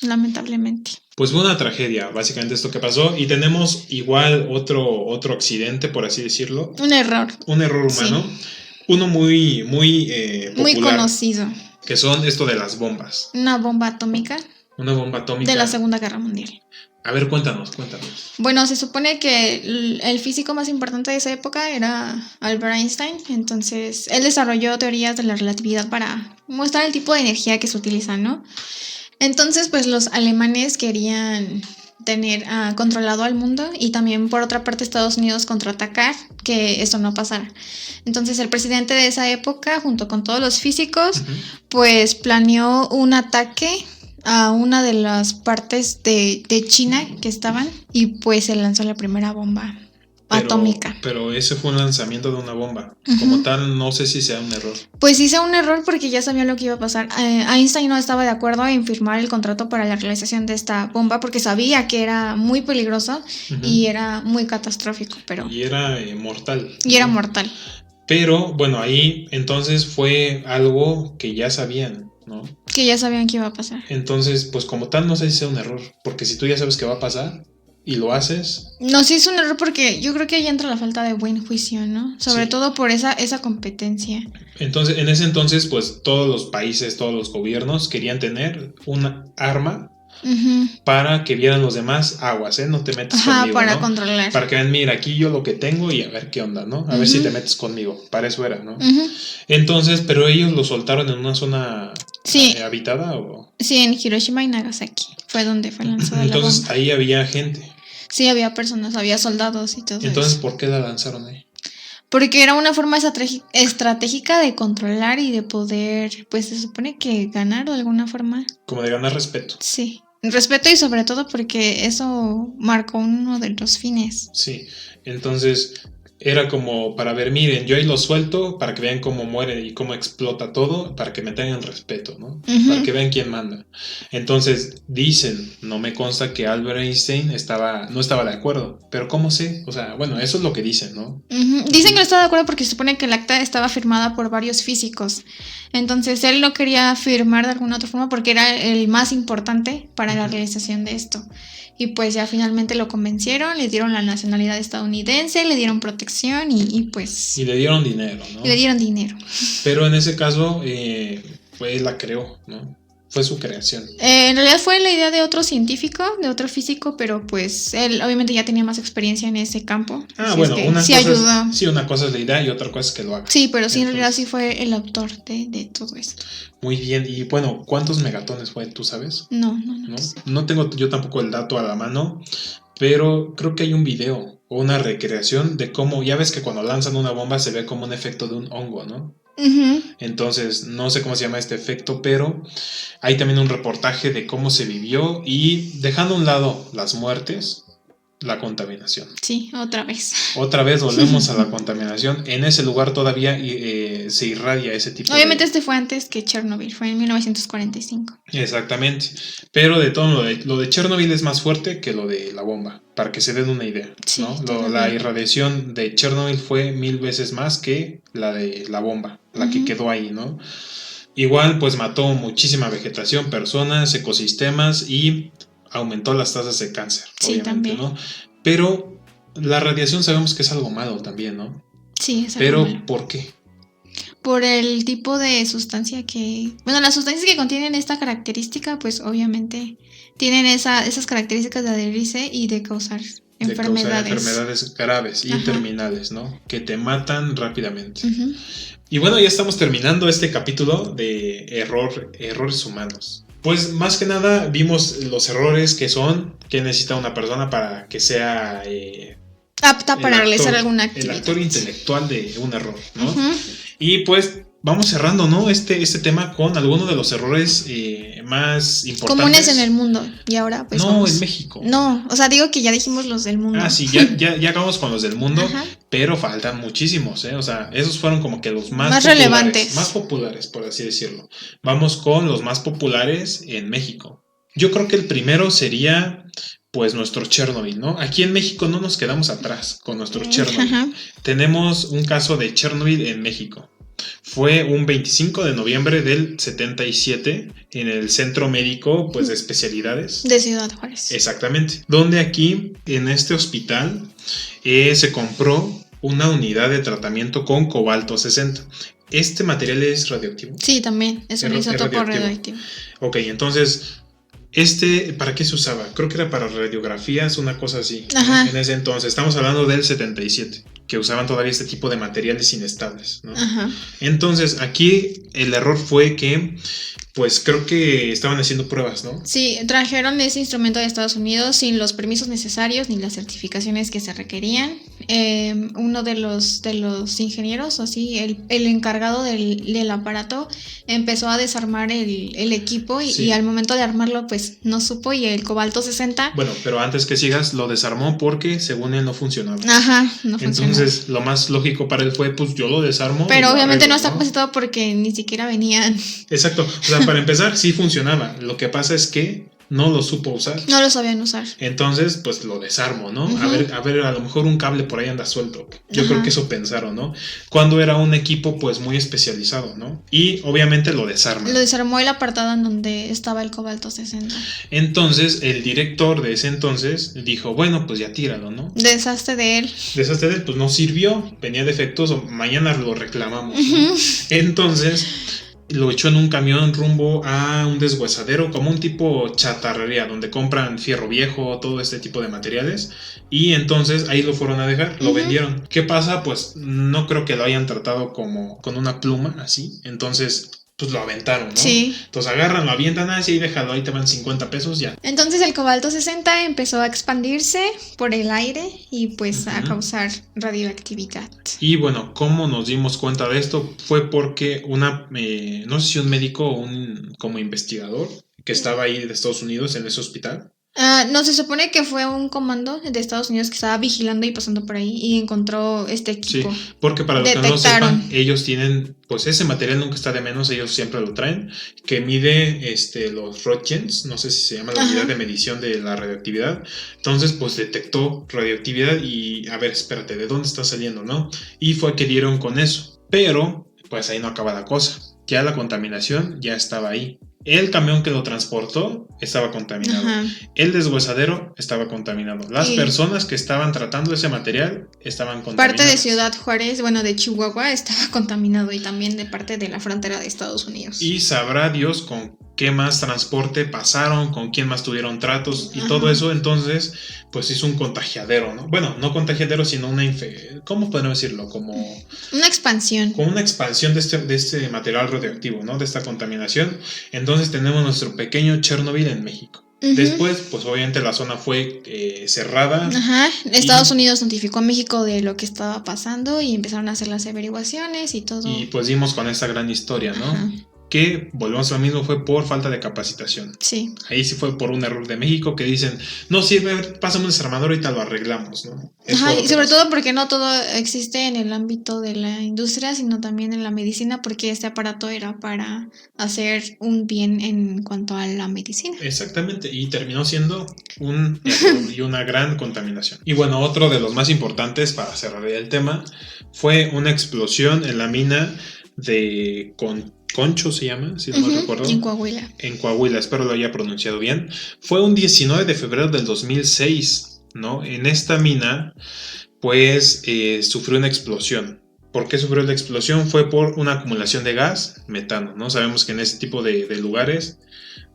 Lamentablemente. Pues fue una tragedia, básicamente esto que pasó. Y tenemos igual otro accidente, por así decirlo. Un error humano. Sí. Uno muy popular. Muy conocido. Que son esto de las bombas. Una bomba atómica. Una bomba atómica. De la Segunda Guerra Mundial. A ver, cuéntanos. Bueno, se supone que el físico más importante de esa época era Albert Einstein. Entonces, él desarrolló teorías de la relatividad para mostrar el tipo de energía que se utiliza, ¿no? Entonces, pues los alemanes querían tener controlado al mundo, y también por otra parte Estados Unidos contraatacar, que esto no pasara. Entonces el presidente de esa época, junto con todos los físicos, pues planeó un ataque a una de las partes de China que estaban, y pues se lanzó la primera bomba atómica. Pero ese fue un lanzamiento de una bomba. Como tal, no sé si sea un error. Pues sí, sea un error porque ya sabía lo que iba a pasar. Einstein no estaba de acuerdo en firmar el contrato para la realización de esta bomba porque sabía que era muy peligroso y era muy catastrófico. Y era mortal. Y era mortal. Pero bueno, ahí entonces fue algo que ya sabían, ¿no? Que ya sabían que iba a pasar. Entonces, pues como tal, no sé si sea un error. Porque si tú ya sabes que va a pasar y lo haces. No, sí es un error porque yo creo que ahí entra la falta de buen juicio, ¿no? Sobre todo por esa competencia. Entonces, en ese entonces, pues todos los países, todos los gobiernos querían tener una arma para que vieran los demás aguas, ¿eh? No te metes conmigo, para ¿no? Controlar. Para que vean, mira, aquí yo lo que tengo y a ver qué onda, ¿no? A ver si te metes conmigo. Para eso era, ¿no? Entonces, pero ellos lo soltaron en una zona habitada, ¿o? Sí, en Hiroshima y Nagasaki fue donde fue lanzada Entonces, la bomba. ahí había gente. Sí, había personas, había soldados y todo. Entonces, ¿por qué la lanzaron ahí? Porque era una forma estratégica de controlar y de poder, pues se supone que ganar de alguna forma. Como de ganar respeto. Sí, respeto, y sobre todo porque eso marcó uno de los fines. Sí, entonces era como para ver, miren, yo ahí lo suelto para que vean cómo muere y cómo explota todo, para que me tengan respeto, ¿no? Para que vean quién manda. Entonces dicen, no me consta que Albert Einstein no estaba de acuerdo, pero ¿cómo sé? O sea, bueno, eso es lo que dicen, ¿no? Dicen que no estaba de acuerdo porque se supone que el acta estaba firmada por varios físicos. Entonces él no quería firmar de alguna otra forma porque era el más importante para la realización de esto. Y pues ya finalmente lo convencieron, le dieron la nacionalidad estadounidense, le dieron protección y pues... Y le dieron dinero, ¿no? Y le dieron dinero. Pero en ese caso, pues la creó, ¿no? Fue su creación. En realidad fue la idea de otro científico, de otro físico, pero pues él obviamente ya tenía más experiencia en ese campo. Bueno, ayudó. Sí, una cosa es la idea y otra cosa es que lo haga. Sí, pero sí, en realidad sí fue el autor de todo esto. Muy bien, y bueno, ¿cuántos megatones fue? ¿Tú sabes? No. No tengo yo tampoco el dato a la mano, pero creo que hay un video o una recreación de cómo, ya ves que cuando lanzan una bomba se ve como un efecto de un hongo, ¿no? Entonces, no sé cómo se llama este efecto, pero hay también un reportaje de cómo se vivió y dejando a un lado las muertes, la contaminación. Sí, otra vez. Otra vez volvemos a la contaminación. En ese lugar todavía se irradia ese tipo Obviamente este fue antes que Chernobyl, fue en 1945. Exactamente, pero de todo lo de Chernobyl es más fuerte que lo de la bomba, para que se den una idea, sí, ¿no? La irradiación de Chernobyl fue 1000 veces más que la de la bomba, la que quedó ahí, ¿no? Igual pues mató muchísima vegetación, personas, ecosistemas y aumentó las tasas de cáncer, obviamente, también. ¿No? Pero la radiación sabemos que es algo malo también, ¿no? Sí, es algo pero malo. ¿Por qué? Por el tipo de sustancia que... Bueno, las sustancias que contienen esta característica, pues obviamente tienen esas características de adherirse y de causar enfermedades. Causar enfermedades graves y terminales, ¿no? Que te matan rápidamente. Y bueno, ya estamos terminando este capítulo de errores humanos. Pues más que nada vimos los errores que necesita una persona para que sea... apta para realizar alguna actividad. El actor intelectual de un error, ¿no? Y pues vamos cerrando, ¿no? Este tema con algunos de los errores más importantes. Comunes en el mundo. Y ahora pues no, en México. No, o sea, digo que ya dijimos los del mundo. Sí, ya acabamos con los del mundo, pero faltan muchísimos, ¿eh? O sea, esos fueron como que los más relevantes. Más populares, por así decirlo. Vamos con los más populares en México. Yo creo que el primero sería... pues nuestro Chernobyl, ¿no? Aquí en México no nos quedamos atrás con nuestro Chernobyl. Tenemos un caso de Chernobyl en México. Fue un 25 de noviembre del 77 en el Centro Médico pues, de Especialidades. De Ciudad Juárez. Exactamente. Donde aquí, en este hospital, se compró una unidad de tratamiento con cobalto 60. ¿Este material es radioactivo? Sí, también. Es un isótopo radioactivo. Ok, entonces... ¿para qué se usaba? Creo que era para radiografías, una cosa así. En ese entonces, estamos hablando del 77, que usaban todavía este tipo de materiales inestables, ¿no? Entonces, aquí el error fue que pues creo que estaban haciendo pruebas, ¿no? Sí, trajeron ese instrumento de Estados Unidos sin los permisos necesarios ni las certificaciones que se requerían. Uno de los ingenieros, o así, el encargado del aparato, empezó a desarmar el equipo y al momento de armarlo, pues no supo, y el cobalto 60... Bueno, pero antes que sigas, lo desarmó porque según él no funcionaba. Ajá, no funcionaba. Entonces, lo más lógico para él fue, pues yo lo desarmo. Pero obviamente no está capacitado porque ni siquiera venían. Exacto, o sea, para empezar sí funcionaba, lo que pasa es que no lo supo usar. No lo sabían usar. Entonces, pues lo desarmo, ¿no? Uh-huh. A ver, a lo mejor un cable por ahí anda suelto. Yo creo que eso pensaron, ¿no? Cuando era un equipo pues muy especializado, ¿no? Y obviamente lo desarman. Lo desarmó el apartado en donde estaba el cobalto 60. Entonces, el director de ese entonces dijo, bueno, pues ya tíralo, ¿no? Deshazte de él. Deshazte de él, pues no sirvió, tenía defectos, mañana lo reclamamos, ¿no? Entonces lo echó en un camión rumbo a un deshuesadero, como un tipo chatarrería, donde compran fierro viejo, todo este tipo de materiales. Y entonces ahí lo fueron a dejar, lo vendieron. ¿Qué pasa? Pues no creo que lo hayan tratado como con una pluma, así. Entonces, pues lo aventaron, ¿no? Sí. Entonces agarran, lo avientan así y déjalo, ahí te van 50 pesos ya. Entonces el cobalto 60 empezó a expandirse por el aire y pues a causar radioactividad. Y bueno, ¿cómo nos dimos cuenta de esto? Fue porque no sé si un médico o un como investigador que estaba ahí de Estados Unidos en ese hospital. No, se supone que fue un comando de Estados Unidos que estaba vigilando y pasando por ahí y encontró este equipo. Sí, porque para los que no lo sepan, ellos tienen, pues ese material nunca está de menos, ellos siempre lo traen, que mide los Roentgens, no sé si se llama la unidad de medición de la radioactividad. Entonces, pues detectó radioactividad y, a ver, espérate, ¿de dónde está saliendo, no? Y fue que dieron con eso, pero pues ahí no acaba la cosa, ya la contaminación ya estaba ahí. El camión que lo transportó estaba contaminado. El deshuesadero estaba contaminado. Las personas que estaban tratando ese material estaban contaminadas. Parte de Ciudad Juárez, bueno, de Chihuahua, estaba contaminado, y también de parte de la frontera de Estados Unidos. Y sabrá Dios con qué más transporte pasaron, con quién más tuvieron tratos y todo eso. Entonces, pues hizo un contagiadero, ¿no? Bueno, no contagiadero, sino ¿cómo podemos decirlo? Como una expansión. Como una expansión de este material radioactivo, ¿no? De esta contaminación. Entonces tenemos nuestro pequeño Chernobyl en México. Después, pues obviamente la zona fue cerrada. Estados Unidos notificó a México de lo que estaba pasando y empezaron a hacer las averiguaciones y todo. Y pues dimos con esta gran historia, ¿no? Que, volvemos a lo mismo, fue por falta de capacitación. Sí. Ahí sí fue por un error de México que dicen, no sirve, pásame un desarmador, ahorita lo arreglamos, ¿no? Y sobre todo porque no todo existe en el ámbito de la industria, sino también en la medicina, porque este aparato era para hacer un bien en cuanto a la medicina. Exactamente, y terminó siendo un error y una gran contaminación. Y bueno, otro de los más importantes para cerrar el tema fue una explosión en la mina de Concho se llama, si no mal recuerdo. En Coahuila. En Coahuila, espero lo haya pronunciado bien. Fue un 19 de febrero del 2006, ¿no? En esta mina, pues, sufrió una explosión. ¿Por qué sufrió la explosión? Fue por una acumulación de gas, metano, ¿no? Sabemos que en ese tipo de lugares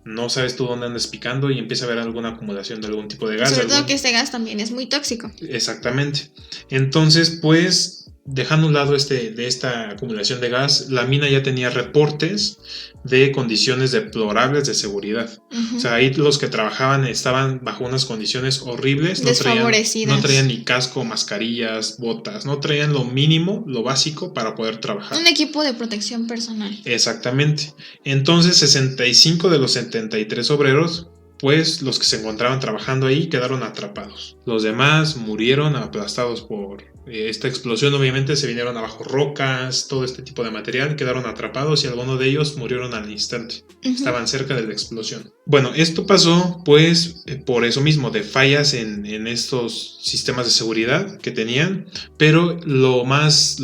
no sabes tú dónde andas picando y empieza a haber alguna acumulación de algún tipo de gas. Sobre todo que este gas también es muy tóxico. Exactamente. Entonces, pues, dejando a un lado de esta acumulación de gas, la mina ya tenía reportes de condiciones deplorables de seguridad. O sea, ahí los que trabajaban estaban bajo unas condiciones horribles. Desfavorecidas. No traían ni casco, mascarillas, botas. No traían lo mínimo, lo básico para poder trabajar. Un equipo de protección personal. Exactamente. Entonces, 65 de los 73 obreros, pues los que se encontraban trabajando ahí quedaron atrapados. Los demás murieron aplastados por esta explosión. Obviamente se vinieron abajo rocas, todo este tipo de material, quedaron atrapados y algunos de ellos murieron al instante. Estaban cerca de la explosión. Bueno, esto pasó pues por eso mismo, de fallas en estos sistemas de seguridad que tenían, pero lo más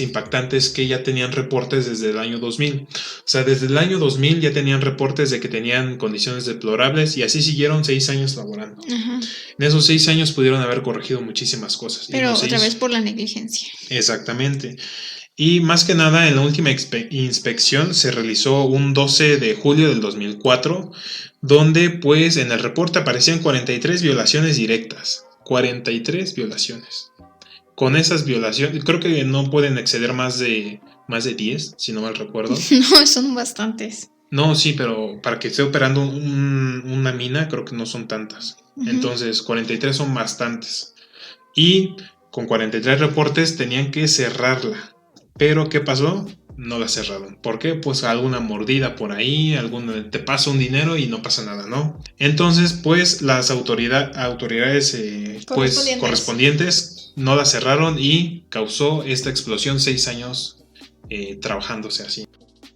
impactante es que ya tenían reportes desde el año 2000. O sea, desde el año 2000 ya tenían reportes de que tenían condiciones deplorables y así siguieron 6 años laborando. En esos 6 años pudieron haber corregido muchísimas cosas. Pero otra vez por la negligencia. Exactamente. Y más que nada, en la última inspección se realizó un 12 de julio del 2004, donde pues en el reporte aparecían 43 violaciones directas. 43 violaciones. Con esas violaciones, creo que no pueden exceder más de 10, si no mal recuerdo. No, son bastantes. No, sí, pero para que esté operando una mina, creo que no son tantas. Entonces, 43 son bastantes. Y con 43 reportes tenían que cerrarla. Pero, ¿qué pasó? No la cerraron. ¿Por qué? Pues alguna mordida por ahí, te pasa un dinero y no pasa nada, ¿no? Entonces, pues las autoridades correspondientes no la cerraron y causó esta explosión 6 años trabajándose así.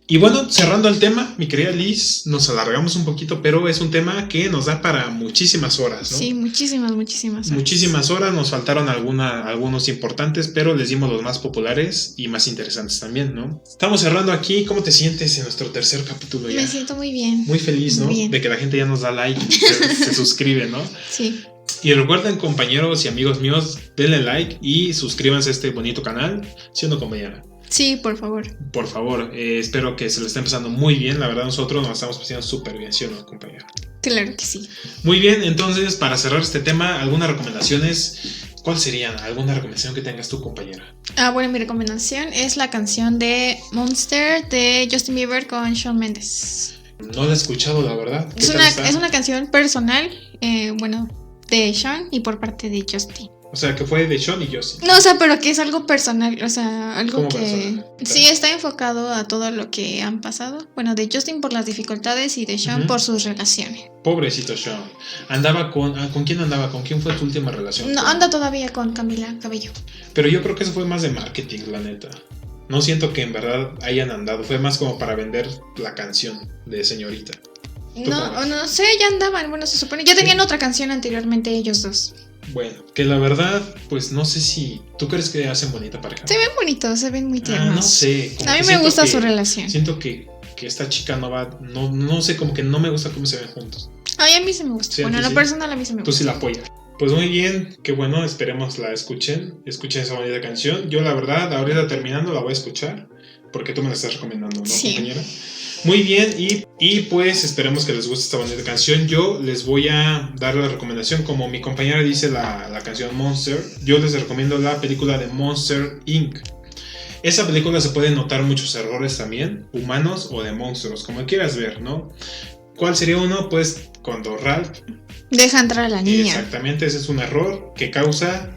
Y bueno, cerrando el tema, mi querida Liz, nos alargamos un poquito, pero es un tema que nos da para muchísimas horas, ¿no? Sí, muchísimas horas. Muchísimas horas, nos faltaron algunos importantes, pero les dimos los más populares y más interesantes también, ¿no? Estamos cerrando aquí. ¿Cómo te sientes en nuestro tercer capítulo ya? Me siento muy bien. Muy feliz, ¿no? Bien. De que la gente ya nos da like y se suscribe, ¿no? Sí. Y recuerden, compañeros y amigos míos, denle like y suscríbanse a este bonito canal, siendo compañera. Sí, por favor. Por favor, espero que se lo estén pasando muy bien. La verdad, nosotros nos estamos pasando súper bien, ¿sí o no, compañero? Claro que sí. Muy bien, entonces, para cerrar este tema, algunas recomendaciones. ¿Cuál serían? ¿Alguna recomendación que tengas tú, compañera? Bueno, mi recomendación es la canción de Monster de Justin Bieber con Shawn Mendes. No la he escuchado, la verdad. Es una canción personal, de Shawn y por parte de Justin. O sea, que fue de Shawn y Justin. No, o sea, pero que es algo personal, o sea, algo que personal? Sí está enfocado a todo lo que han pasado. Bueno, de Justin por las dificultades y de Shawn por sus relaciones. Pobrecito Shawn. Andaba ¿con quién andaba? ¿Con quién fue tu última relación? No, anda todavía con Camila Cabello. Pero yo creo que eso fue más de marketing, la neta. No siento que en verdad hayan andado. Fue más como para vender la canción de Señorita. No sé, ya andaban. Bueno, se supone. Ya tenían otra canción anteriormente ellos dos. Bueno, que la verdad, pues no sé si... ¿Tú crees que hacen bonita pareja? Se ven bonitos, se ven muy tiernos. No sé. A mí me gusta su relación. Siento que esta chica no va... No sé, como que no me gusta cómo se ven juntos. Ay, a mí se me gusta. Sí, bueno, en lo personal a mí se me gusta. Tú sí la apoyas. Pues muy bien, qué bueno, esperemos la escuchen esa bonita canción. Yo la verdad, ahorita terminando la voy a escuchar, porque tú me la estás recomendando, ¿no, compañera? Muy bien, y pues esperemos que les guste esta bonita canción. Yo les voy a dar la recomendación, como mi compañera dice la canción Monster, yo les recomiendo la película de Monster Inc. Esa película se pueden notar muchos errores también, humanos o de monstruos, como quieras ver, ¿no? ¿Cuál sería uno? Pues cuando Ralph deja entrar a la niña. Exactamente, ese es un error que causa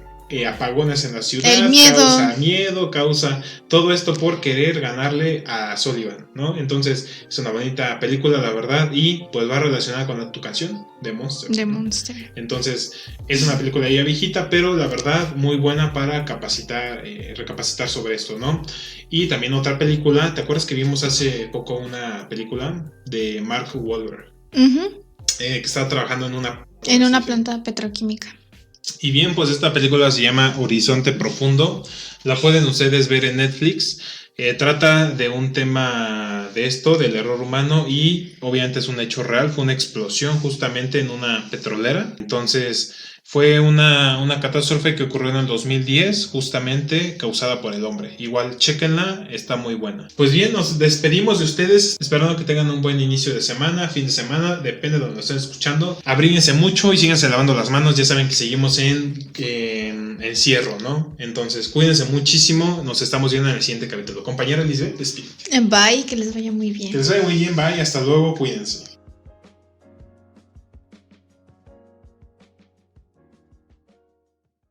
apagones en la ciudad, el miedo. causa miedo, causa todo esto por querer ganarle a Sullivan, ¿no? Entonces es una bonita película, la verdad, y pues va relacionada con tu canción de Monster. De Monster. Entonces es una película ya viejita, pero la verdad muy buena para recapacitar sobre esto, ¿no? Y también otra película, ¿te acuerdas que vimos hace poco una película de Mark Wahlberg? Que estaba trabajando en una planta petroquímica. Y bien, pues esta película se llama Horizonte Profundo. La pueden ustedes ver en Netflix. Trata de un tema de esto, del error humano, y obviamente es un hecho real. Fue una explosión justamente en una petrolera. Entonces fue una catástrofe que ocurrió en el 2010, justamente causada por el hombre. Igual, chéquenla, está muy buena. Pues bien, nos despedimos de ustedes, esperando que tengan un buen inicio de semana, fin de semana, depende de donde lo estén escuchando. Abríguense mucho y síganse lavando las manos, ya saben que seguimos en encierro, ¿no? Entonces, cuídense muchísimo, nos estamos viendo en el siguiente capítulo. Compañera Lisbeth, despídete. Bye, que les vaya muy bien. Que les vaya muy bien, bye, hasta luego, cuídense.